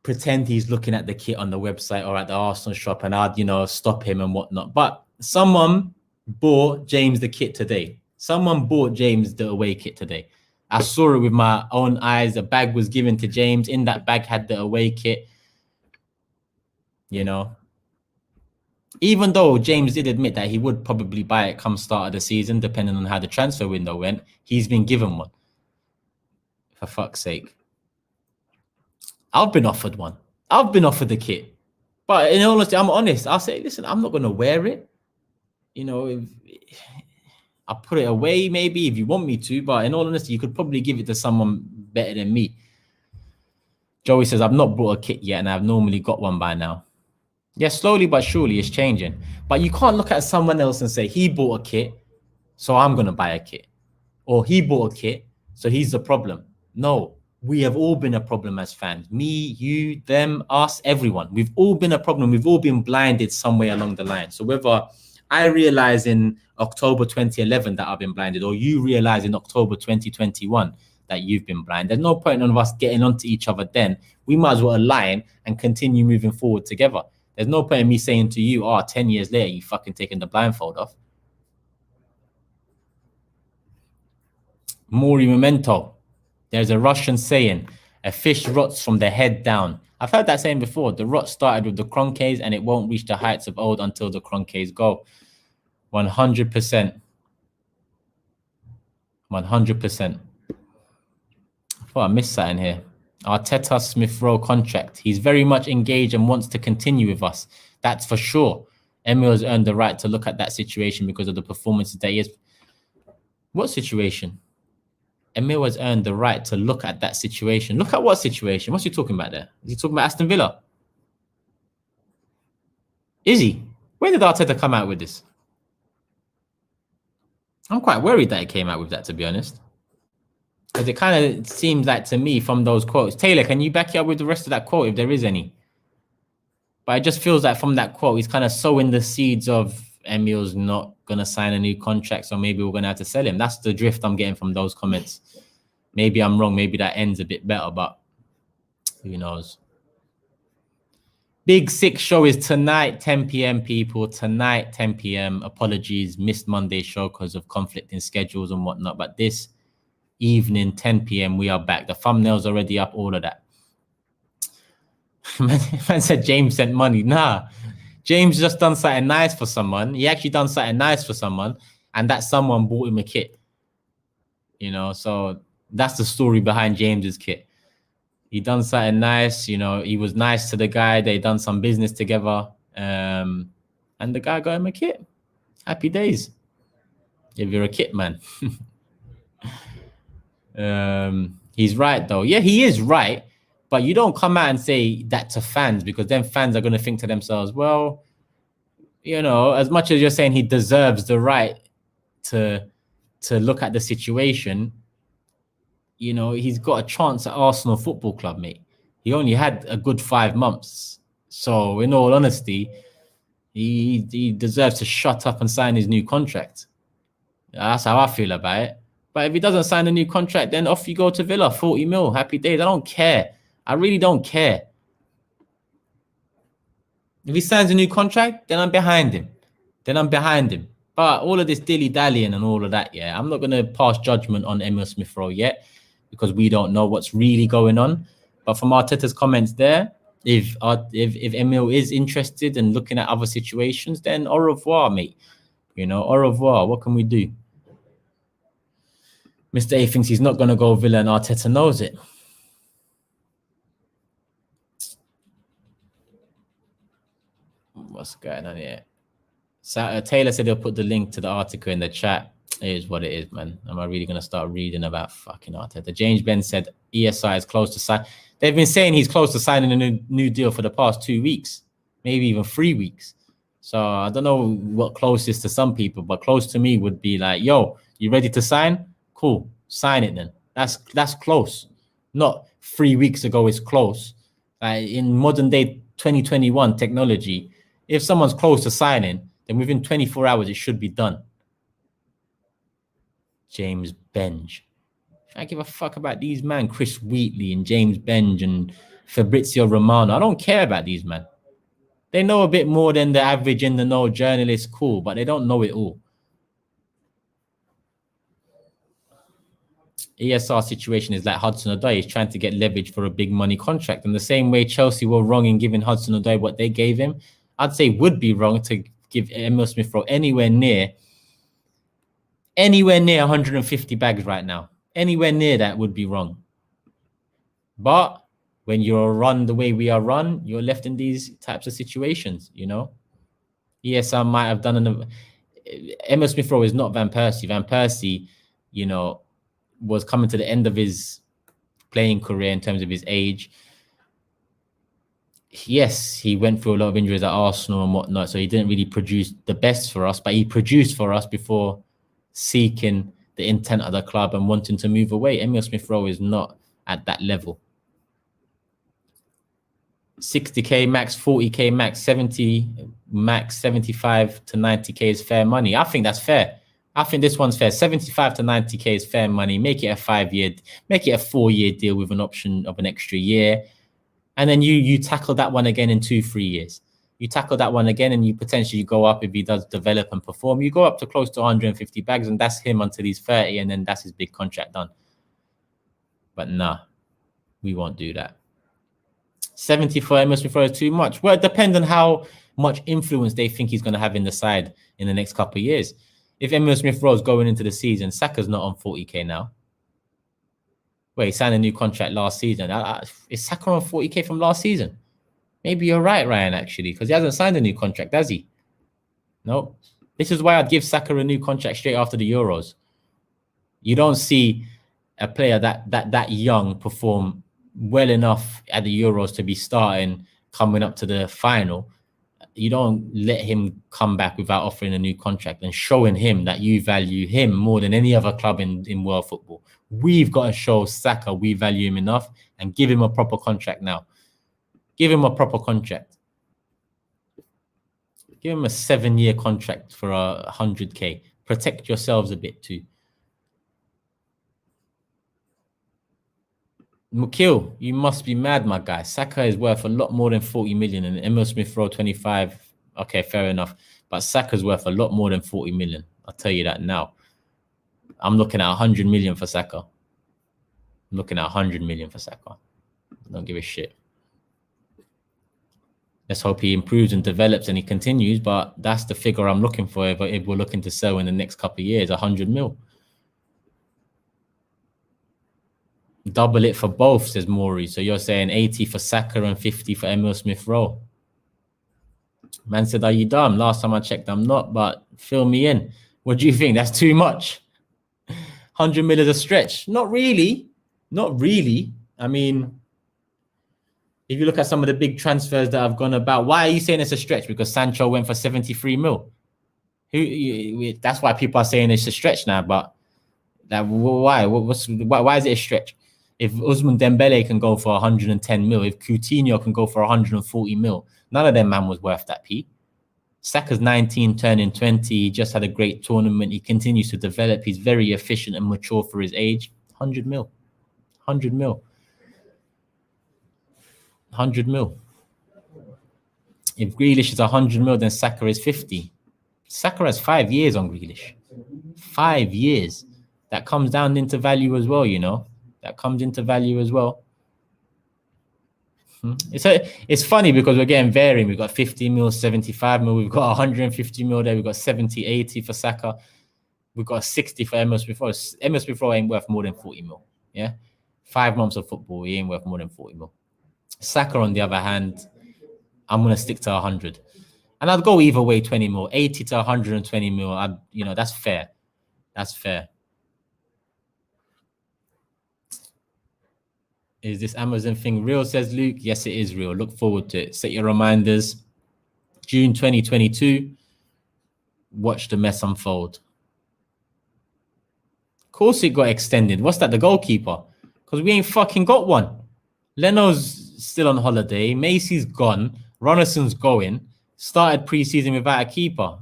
Speaker 1: pretend he's looking at the kit on the website or at the Arsenal shop and I'd, you know, stop him and whatnot. But someone bought James the kit today. Someone bought James the away kit today. I saw it with my own eyes. A bag was given to James. In that bag had the away kit. You know, even though James did admit that he would probably buy it come start of the season, depending on how the transfer window went, he's been given one. For fuck's sake. I've been offered one. I've been offered the kit. But in all honesty, I'm honest. I'll say, listen, I'm not going to wear it. You know, I'll put it away maybe if you want me to, but in all honesty, you could probably give it to someone better than me. Joey says, I've not bought a kit yet and I've normally got one by now. Yeah, slowly but surely it's changing. But you can't look at someone else and say, he bought a kit, so I'm going to buy a kit. Or he bought a kit, so he's the problem. No, we have all been a problem as fans. Me, you, them, us, everyone. We've all been a problem. We've all been blinded somewhere along the line. So whether I realize in October 2011 that I've been blinded, or you realize in October 2021 that you've been blind, there's no point in us getting onto each other then. We might as well align and continue moving forward together. There's no point in me saying to you, 10 years later, you fucking taking the blindfold off. Mori Memento. There's a Russian saying, a fish rots from the head down. I've heard that saying before. The rot started with the Cronkays and it won't reach the heights of old until the Cronkays go. 100%. 100%. I thought I missed that in here. Arteta Smith Rowe contract. He's very much engaged and wants to continue with us. That's for sure. Emil has earned the right to look at that situation because of the performances that he has. What situation? Emil has earned the right to look at that situation. Look at what situation? What's he talking about there? Is he talking about Aston Villa? Is he? When did Arteta come out with this? I'm quite worried that he came out with that, to be honest. Because it kind of seems like to me from those quotes. Taylor, can you back it up with the rest of that quote if there is any? But it just feels like from that quote, he's kind of sowing the seeds of Emil's not going to sign a new contract, so maybe we're going to have to sell him. That's the drift I'm getting from those comments. Maybe I'm wrong. Maybe that ends a bit better, but who knows? Big Six show is tonight, 10 p.m. people. Tonight, 10 p.m. Apologies, missed Monday's show because of conflicting schedules and whatnot. But this evening, 10 p.m., we are back. The thumbnail's already up, all of that. Man said James sent money. Nah, James just done something nice for someone. He actually done something nice for someone, and that someone bought him a kit. You know, so that's the story behind James's kit. He done something nice, you know, he was nice to the guy. They done some business together. And the guy got him a kit. Happy days. If you're a kit man. He's right, though. Yeah, he is right. But you don't come out and say that to fans, because then fans are going to think to themselves, well, you know, as much as you're saying he deserves the right to look at the situation, you know, he's got a chance at Arsenal Football Club, mate. He only had a good 5 months. So, in all honesty, he deserves to shut up and sign his new contract. That's how I feel about it. But if he doesn't sign a new contract, then off you go to Villa, 40 mil, happy days. I don't care. I really don't care. If he signs a new contract, then I'm behind him. But all of this dilly-dallying and all of that, yeah, I'm not going to pass judgment on Emil Smith-Rowe yet, because we don't know what's really going on. But from Arteta's comments there, if Emil is interested in looking at other situations, then au revoir, mate. You know, au revoir. What can we do? Mr. A thinks he's not going to go Villa, and Arteta knows it. What's going on here? So, Taylor said he'll put the link to the article in the chat. It is what it is, man. Am I really going to start reading about fucking Arteta? James Ben said ESI is close to sign. They've been saying he's close to signing a new deal for the past 2 weeks, maybe even 3 weeks. So I don't know what close is to some people, but close to me would be like, yo, you ready to sign? Cool, sign it then. That's close. Not 3 weeks ago is close. In modern day 2021 technology, if someone's close to signing, then within 24 hours it should be done. James Benge. I give a fuck about these man, Chris Wheatley and James Benge and Fabrizio Romano. I don't care about these men. They know a bit more than the average in the know journalist, cool, but they don't know it all. ESR situation is like Hudson-Odoi. He's trying to get leverage for a big money contract. In the same way Chelsea were wrong in giving Hudson-Odoi what they gave him, I'd say would be wrong to give Emil Smith-Rowe anywhere near 150 bags right now. Anywhere near that would be wrong. But when you're run the way we are run, you're left in these types of situations, you know. ESR might have done Emil Smith-Rowe is not Van Persie. Van Persie, you know, was coming to the end of his playing career in terms of his age. Yes, he went through a lot of injuries at Arsenal and whatnot, so he didn't really produce the best for us, but he produced for us before seeking the intent of the club and wanting to move away. Emil Smith-Rowe is not at that level. 60k max, 40k max, 70 max, 75 to 90k is fair money. I think that's fair. I think this one's fair. 75 to 90k is fair money. Make it a 5-year, make it a 4-year deal with an option of an extra year. And then you tackle that one again in 2-3 years. You tackle that one again and you potentially go up if he does develop and perform. You go up to close to 150 bags and that's him until he's 30 and then that's his big contract done. But nah, we won't do that. 70 for Emil Smith-Rowe is too much. Well, it depends on how much influence they think he's going to have in the side in the next couple of years. If Emil Smith-Rowe is going into the season, Saka's not on 40k now. Wait, he signed a new contract last season. Is Saka on 40k from last season? Maybe you're right, Ryan, actually, because he hasn't signed a new contract, has he? No. This is why I'd give Saka a new contract straight after the Euros. You don't see a player that young perform well enough at the Euros to be starting coming up to the final. You don't let him come back without offering a new contract and showing him that you value him more than any other club in world football. We've got to show Saka we value him enough and give him a proper contract now. Give him a proper contract. Give him a 7-year contract for 100k. Protect yourselves a bit too. Mukil, you must be mad, my guy. Saka is worth a lot more than 40 million and Emil Smith-Rowe 25. Okay, fair enough. But Saka's worth a lot more than 40 million. I'll tell you that now. I'm looking at 100 million for Saka. I'm looking at 100 million for Saka. Don't give a shit. Let's hope he improves and develops and he continues, but that's the figure I'm looking for if we're looking to sell in the next couple of years, 100 mil. Double it for both, says Maury. So you're saying 80 for Saka and 50 for Emil Smith-Rowe. Man said, are you dumb? Last time I checked, I'm not, but fill me in. What do you think? That's too much. 100 mil is a stretch. Not really. Not really. I mean, if you look at some of the big transfers that have gone about, why are you saying it's a stretch? Because Sancho went for 73 mil. That's why people are saying it's a stretch now, but why? Why is it a stretch? If Ousmane Dembele can go for 110 mil, if Coutinho can go for 140 mil, none of them man was worth that, P. Saka's 19, turning 20. He just had a great tournament. He continues to develop. He's very efficient and mature for his age. 100 mil. 100 mil. 100 mil. If Grealish is 100 mil, then Saka is 50. Saka has 5 years on Grealish. 5 years. That comes down into value as well, you know. That comes into value as well. It's funny because we're getting varying. We've got 50 mil, 75 mil. We've got 150 mil there. We've got 70, 80 for Saka. We've got 60 for Emil Smith-Rowe. Emil Smith-Rowe ain't worth more than 40 mil. Yeah. 5 months of football, he ain't worth more than 40 mil. Saka, on the other hand, I'm going to stick to 100. And I'd go either way, 20 mil. 80 to 120 mil. That's fair. That's fair. Is this Amazon thing real, says Luke? Yes, it is real. Look forward to it. Set your reminders. June 2022. Watch the mess unfold. Of course it got extended. What's that, the goalkeeper? Because we ain't fucking got one. Leno's still on holiday. Macy's gone. Ronnison's going. Started pre-season without a keeper.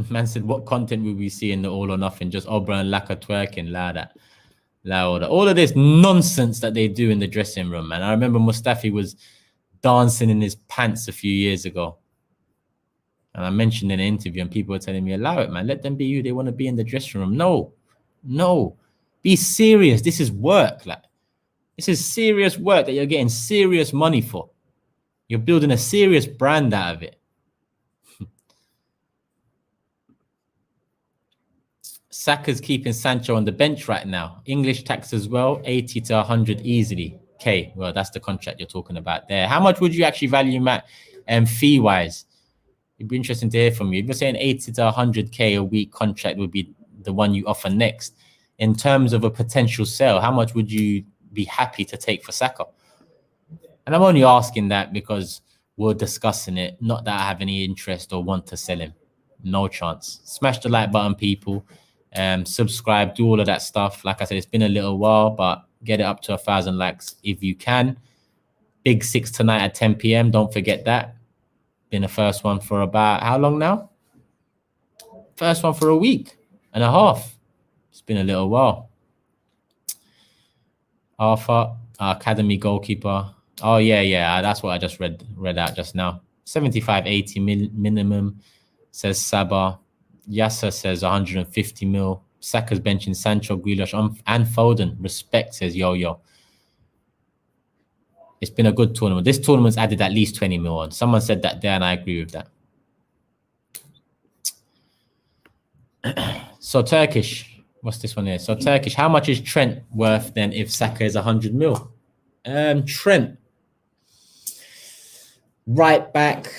Speaker 1: Man said, what content will we see in the All or Nothing? Just Obra and Laka twerking, louder. All of this nonsense that they do in the dressing room, man. I remember Mustafi was dancing in his pants a few years ago. And I mentioned in an interview and people were telling me, allow it, man. Let them be who they want to be in the dressing room. No. Be serious. This is work. This is serious work that you're getting serious money for. You're building a serious brand out of it. Saka's keeping Sancho on the bench right now. English tax as well, 80 to 100 easily. 100K. Well, that's the contract you're talking about there. How much would you actually value him at fee-wise? It'd be interesting to hear from you. If you're saying 80 to 100K a week contract would be the one you offer next, in terms of a potential sale, how much would you be happy to take for Saka? And I'm only asking that because we're discussing it, not that I have any interest or want to sell him. No chance. Smash the like button, people. Subscribe, do all of that stuff. Like I said, it's been a little while, but get it up to 1,000 likes if you can. Big 6 tonight at 10 p.m. Don't forget that. Been the first one for about how long now? First one for a week and a half. It's been a little while. Arthur, academy goalkeeper. Oh yeah. That's what I just read out just now. 75-80 minimum, says Saba. Yasser says 150 mil. Saka's benching Sancho, Grealish, and Foden. Respect, says Yo. It's been a good tournament. This tournament's added at least 20 mil on. Someone said that there, and I agree with that. So Turkish, what's this one here? So Turkish, how much is Trent worth then if Saka is 100 mil? Trent, right back,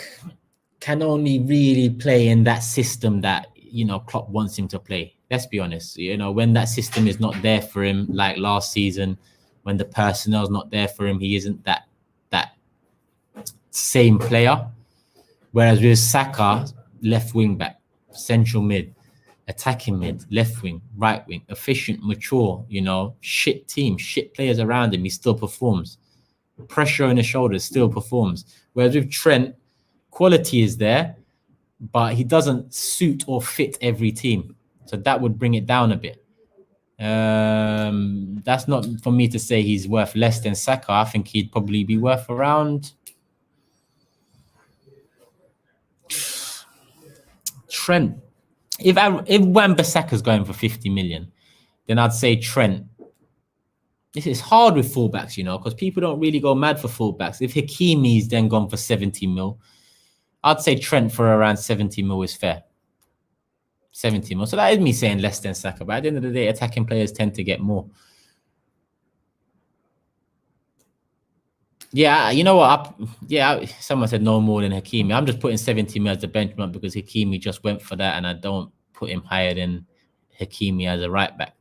Speaker 1: can only really play in that system that, Klopp wants him to play. Let's be honest. When that system is not there for him, like last season, when the personnel's not there for him, he isn't that same player. Whereas with Saka, left wing back, central mid, attacking mid, left wing, right wing, efficient, mature, shit team, shit players around him, he still performs. Pressure on his shoulders, still performs. Whereas with Trent, quality is there, but he doesn't suit or fit every team. So that would bring it down a bit. That's not for me to say he's worth less than Saka. I think he'd probably be worth around Trent. If Wan-Bissaka's going for 50 million, then I'd say Trent. This is hard with fullbacks, because people don't really go mad for fullbacks. If Hakimi's then gone for 70 mil, I'd say Trent for around 70 mil is fair. 70 mil. So that is me saying less than Saka. But at the end of the day, attacking players tend to get more. Yeah, you know what? Someone said no more than Hakimi. I'm just putting 70 mil as the benchmark because Hakimi just went for that, and I don't put him higher than Hakimi as a right back.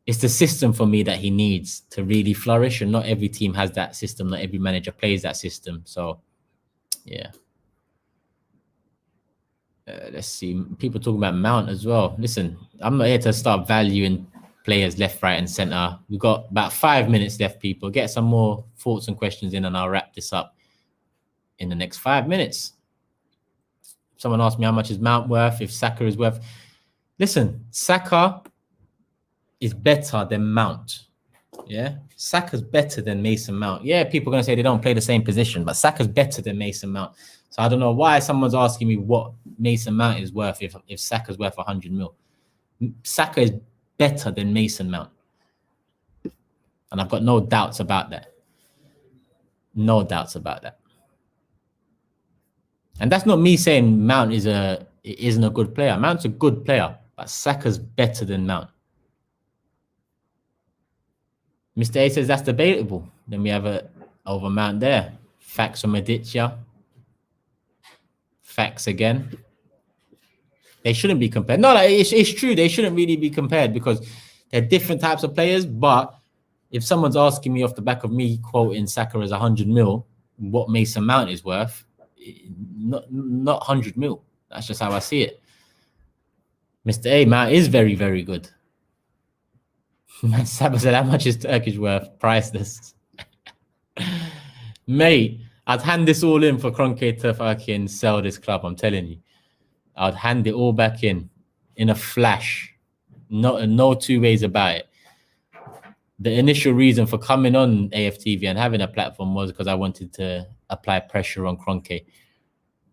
Speaker 1: It's the system for me that he needs to really flourish, and not every team has that system. Not every manager plays that system. So, yeah. Let's see. People talking about Mount as well. Listen, I'm not here to start valuing players left, right, and center. We've got about 5 minutes left, people. Get some more thoughts and questions in, and I'll wrap this up in the next 5 minutes. Someone asked me how much is Mount worth, if Saka is worth. Listen, Saka is better than Mount. Yeah, Saka's better than Mason Mount. Yeah, people are going to say they don't play the same position, but Saka's better than Mason Mount. So I don't know why someone's asking me what Mason Mount is worth if Saka's worth 100 mil. Saka is better than Mason Mount. And I've got no doubts about that. No doubts about that. And that's not me saying Mount isn't a good player. Mount's a good player, but Saka's better than Mount. Mr. A says that's debatable. Then we have a over Mount there. Facts from Aditya. Facts again. They shouldn't be compared. No, it's true. They shouldn't really be compared because they're different types of players. But if someone's asking me off the back of me quoting Saka as 100 mil, what Mason Mount is worth, not 100 mil. That's just how I see it. Mr. A, Mount is very, very good. Saba said, how much is Turkish worth? Priceless. Mate, I'd hand this all in for Kroenke to fucking sell this club, I'm telling you. I'd hand it all back in a flash. No two ways about it. The initial reason for coming on AFTV and having a platform was because I wanted to apply pressure on Kroenke.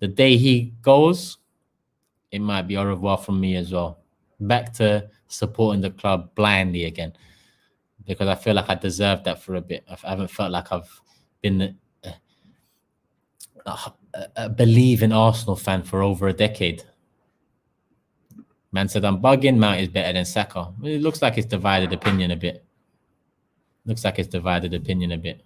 Speaker 1: The day he goes, it might be au revoir from me as well. Back to supporting the club blindly again, because I feel like I deserve that for a bit. I haven't felt like I've been a believing Arsenal fan for over a decade. Man said I'm bugging. Mount is better than Saka. It looks like it's divided opinion a bit. Looks like it's divided opinion a bit.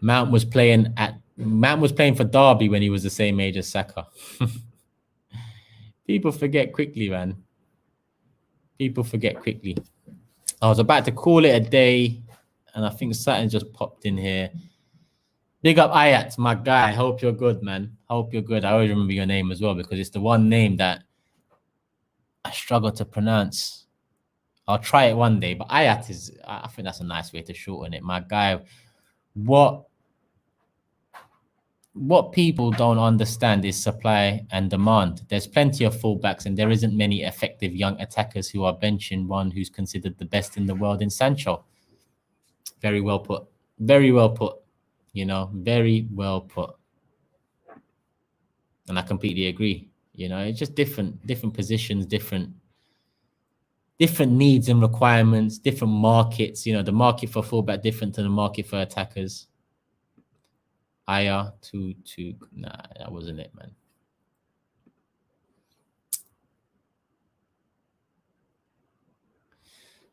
Speaker 1: Mount was playing for Derby when he was the same age as Saka. People forget quickly, man. People forget quickly. I was about to call it a day, and I think something just popped in here. Big up Ayat, my guy. Hope you're good, man. Hope you're good. I always remember your name as well because it's the one name that I struggle to pronounce. I'll try it one day, but Ayat is, I think that's a nice way to shorten it. My guy, what people don't understand is supply and demand. There's plenty of fullbacks and there isn't many effective young attackers who are benching one who's considered the best in the world in Sancho. Very well put. Very well put. You know, very well put. And I completely agree. You know, it's just different positions, different needs and requirements, different markets. You know, the market for fullback different to the market for attackers. Aya to nah, that wasn't it, man.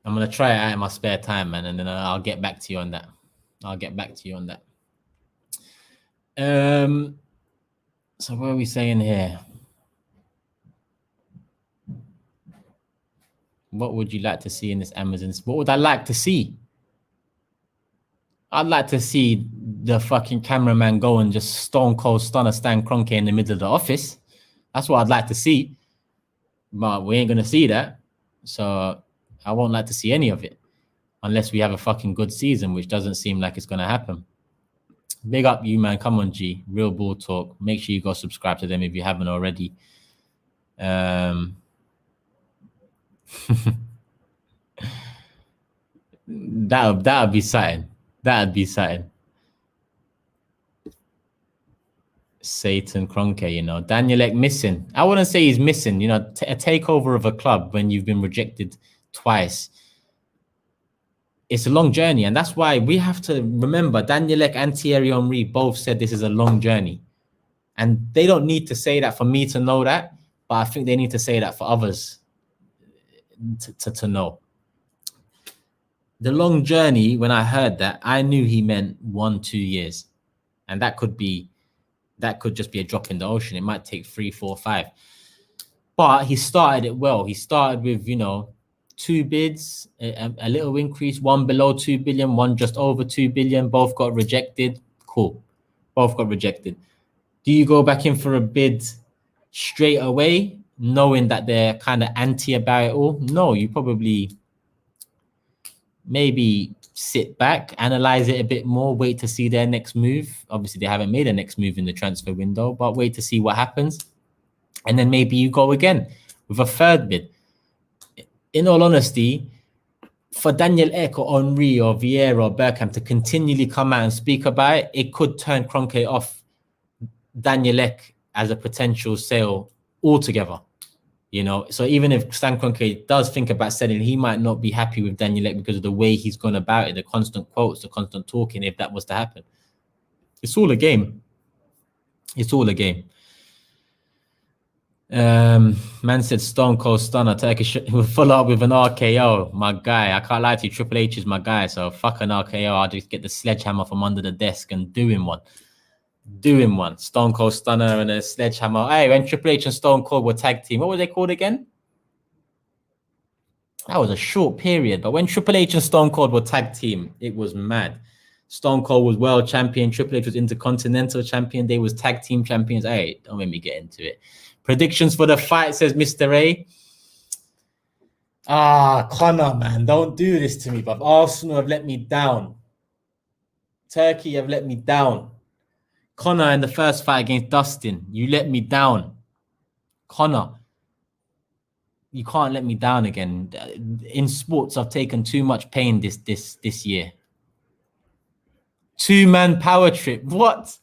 Speaker 1: I'm gonna try it out in my spare time, man, and then I'll get back to you on that. So what are we saying here? What would you like to see in this Amazon? What would I like to see? I'd like to see the fucking cameraman go and just stone cold stunner Stan Kroenke in the middle of the office. That's what I'd like to see. But we ain't gonna see that. So I won't like to see any of it. Unless we have a fucking good season, which doesn't seem like it's gonna happen. Big up you, man. Come on, G. Real Ball Talk. Make sure you go subscribe to them if you haven't already. That'd be something. That'd be something. Satan Kroenke, you know. Danielek missing. I wouldn't say he's missing. You know, a takeover of a club when you've been rejected twice. It's a long journey, and that's why we have to remember Danielek and Thierry Henry both said this is a long journey. And they don't need to say that for me to know that, but I think they need to say that for others to know. The long journey, when I heard that, I knew he meant 1-2 years. And that could just be a drop in the ocean. It might take 3, 4, 5. But he started it well. He started with, you know, 2 bids, a little increase, one below 2 billion, one just over 2 billion. Both got rejected. Cool. Both got rejected. Do you go back in for a bid straight away, knowing that they're kind of anti about it all? No, you probably maybe sit back, analyze it a bit more, wait to see their next move. Obviously, they haven't made a next move in the transfer window, but wait to see what happens. And then maybe you go again with a third bid. In all honesty, for Daniel Ek or Henry or Vieira or Bergkamp to continually come out and speak about it, it could turn Kroenke off Daniel Ek as a potential sale altogether. You know, so even if Stan Kroenke does think about selling, he might not be happy with Daniel Ek because of the way he's gone about it, the constant quotes, the constant talking, if that was to happen. It's all a game. It's all a game. Man said Stone Cold Stunner, Turkish will follow up with an RKO. My guy, I can't lie to you, Triple H is my guy, so fuck an RKO. I'll just get the sledgehammer from under the desk and do him one. Stone Cold Stunner and a sledgehammer. Hey, when Triple H and Stone Cold were tag team, what were they called again? That was a short period, but when Triple H and Stone Cold were tag team, it was mad. Stone Cold was world champion, Triple H was intercontinental champion, they was tag team champions. Hey, don't make me get into it. Predictions for the fight, says Mr. A. Connor, man, don't do this to me, but Arsenal have let me down. Turkey have let me down. Connor in the first fight against Dustin, you let me down. Connor, you can't let me down again. In sports, I've taken too much pain this year. 2-man power trip. What?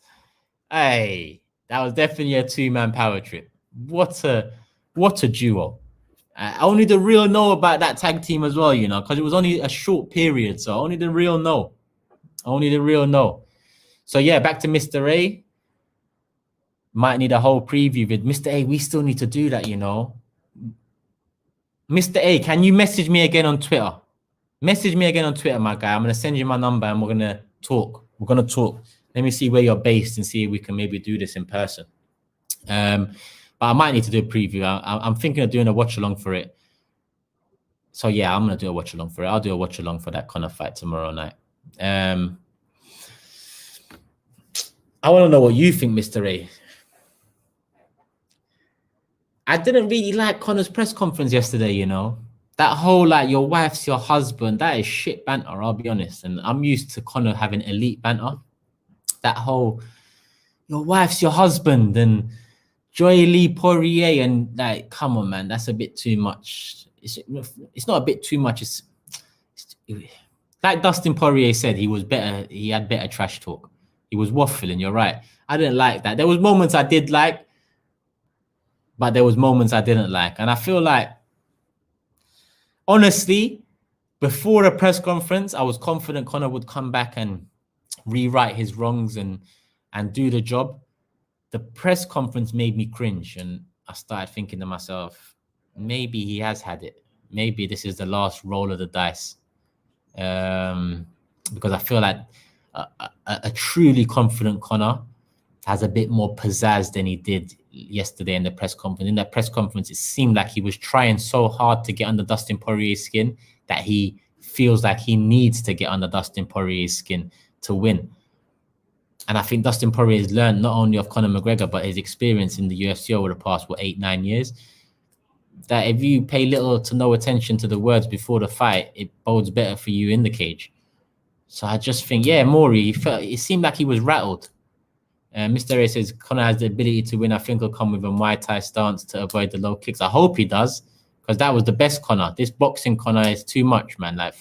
Speaker 1: Hey, that was definitely a 2-man power trip. What a duo. Only the real know about that tag team as well, you know, because it was only a short period. So only the real know. Only the real know. So yeah, back to Mr. A. Might need a whole preview with Mr. A. We still need to do that, you know. Mr. A, can you message me again on Twitter? Message me again on Twitter, my guy. I'm going to send you my number and we're going to talk. We're going to talk. Let me see where you're based and see if we can maybe do this in person. But I might need to do a preview. I'm thinking of doing a watch along for it. So yeah, I'm going to do a watch along for it. I'll do a watch along for that Conor fight tomorrow night. I want to know what you think, Mr. A. I didn't really like Conor's press conference yesterday, you know. That whole, like, your wife's your husband, that is shit banter, I'll be honest. And I'm used to Conor having elite banter. That whole, your wife's your husband, and Joy Lee Poirier, and, like, come on, man, that's a bit too much. It's not a bit too much. It's like Dustin Poirier said, he was better. He had better trash talk. He was waffling, you're right. I didn't like that. There was moments I did like, but there was moments I didn't like. And I feel like, honestly, before the press conference, I was confident Conor would come back and rewrite his wrongs and do the job. The press conference made me cringe, and I started thinking to myself, maybe he has had it. Maybe this is the last roll of the dice. Because I feel like a truly confident Conor has a bit more pizzazz than he did yesterday in the press conference. In that press conference, it seemed like he was trying so hard to get under Dustin Poirier's skin that he feels like he needs to get under Dustin Poirier's skin to win. And I think Dustin Poirier has learned not only of Conor McGregor, but his experience in the UFC over the past, 8-9 years, that if you pay little to no attention to the words before the fight, it bodes better for you in the cage. So I just think, yeah, Maury, it seemed like he was rattled. Mr. A says, Conor has the ability to win. I think he'll come with a Muay Thai stance to avoid the low kicks. I hope he does, because that was the best Conor. This boxing Conor is too much, man. Like,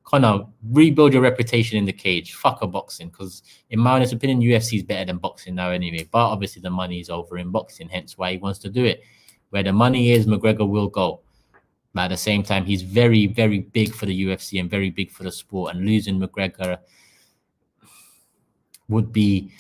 Speaker 1: Conor, rebuild your reputation in the cage. Fuck a boxing, because in my honest opinion, UFC is better than boxing now anyway. But obviously the money is over in boxing, hence why he wants to do it. Where the money is, McGregor will go. But at the same time, he's very, very big for the UFC and very big for the sport. And losing McGregor would be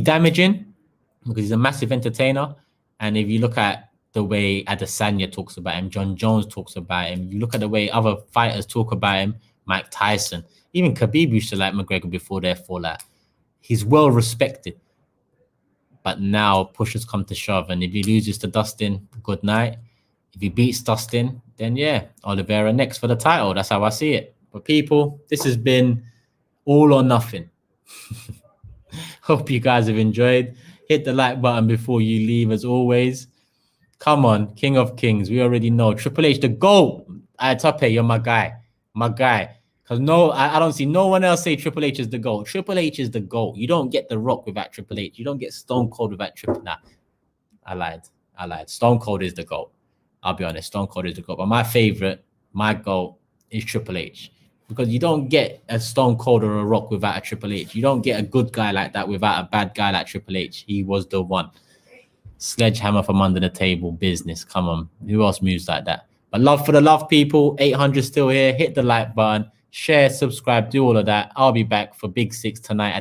Speaker 1: damaging, because he's a massive entertainer. And if you look at the way Adesanya talks about him, John Jones talks about him, you look at the way other fighters talk about him, Mike Tyson, even Khabib used to like McGregor before their fallout. He's well respected. But now push has come to shove, and if he loses to Dustin, good night. If he beats Dustin, then yeah, Oliveira next for the title. That's how I see it. But people, this has been all or nothing. Hope you guys have enjoyed. Hit the like button before you leave, as always. Come on, King of Kings. We already know. Triple H, the GOAT. Tope, you're my guy. My guy. Because I don't see no one else say Triple H is the GOAT. Triple H is the GOAT. You don't get The Rock without Triple H. You don't get Stone Cold without Triple H. Nah, I lied. Stone Cold is the GOAT. I'll be honest. Stone Cold is the GOAT. But my favorite, my GOAT, is Triple H. Because you don't get a Stone Cold or a Rock without a Triple H. You don't get a good guy like that without a bad guy like Triple H. He was the one. Sledgehammer from under the table business. Come on. Who else moves like that? But love for the love, people. 800 still here. Hit the like button. Share, subscribe, do all of that. I'll be back for Big Six tonight at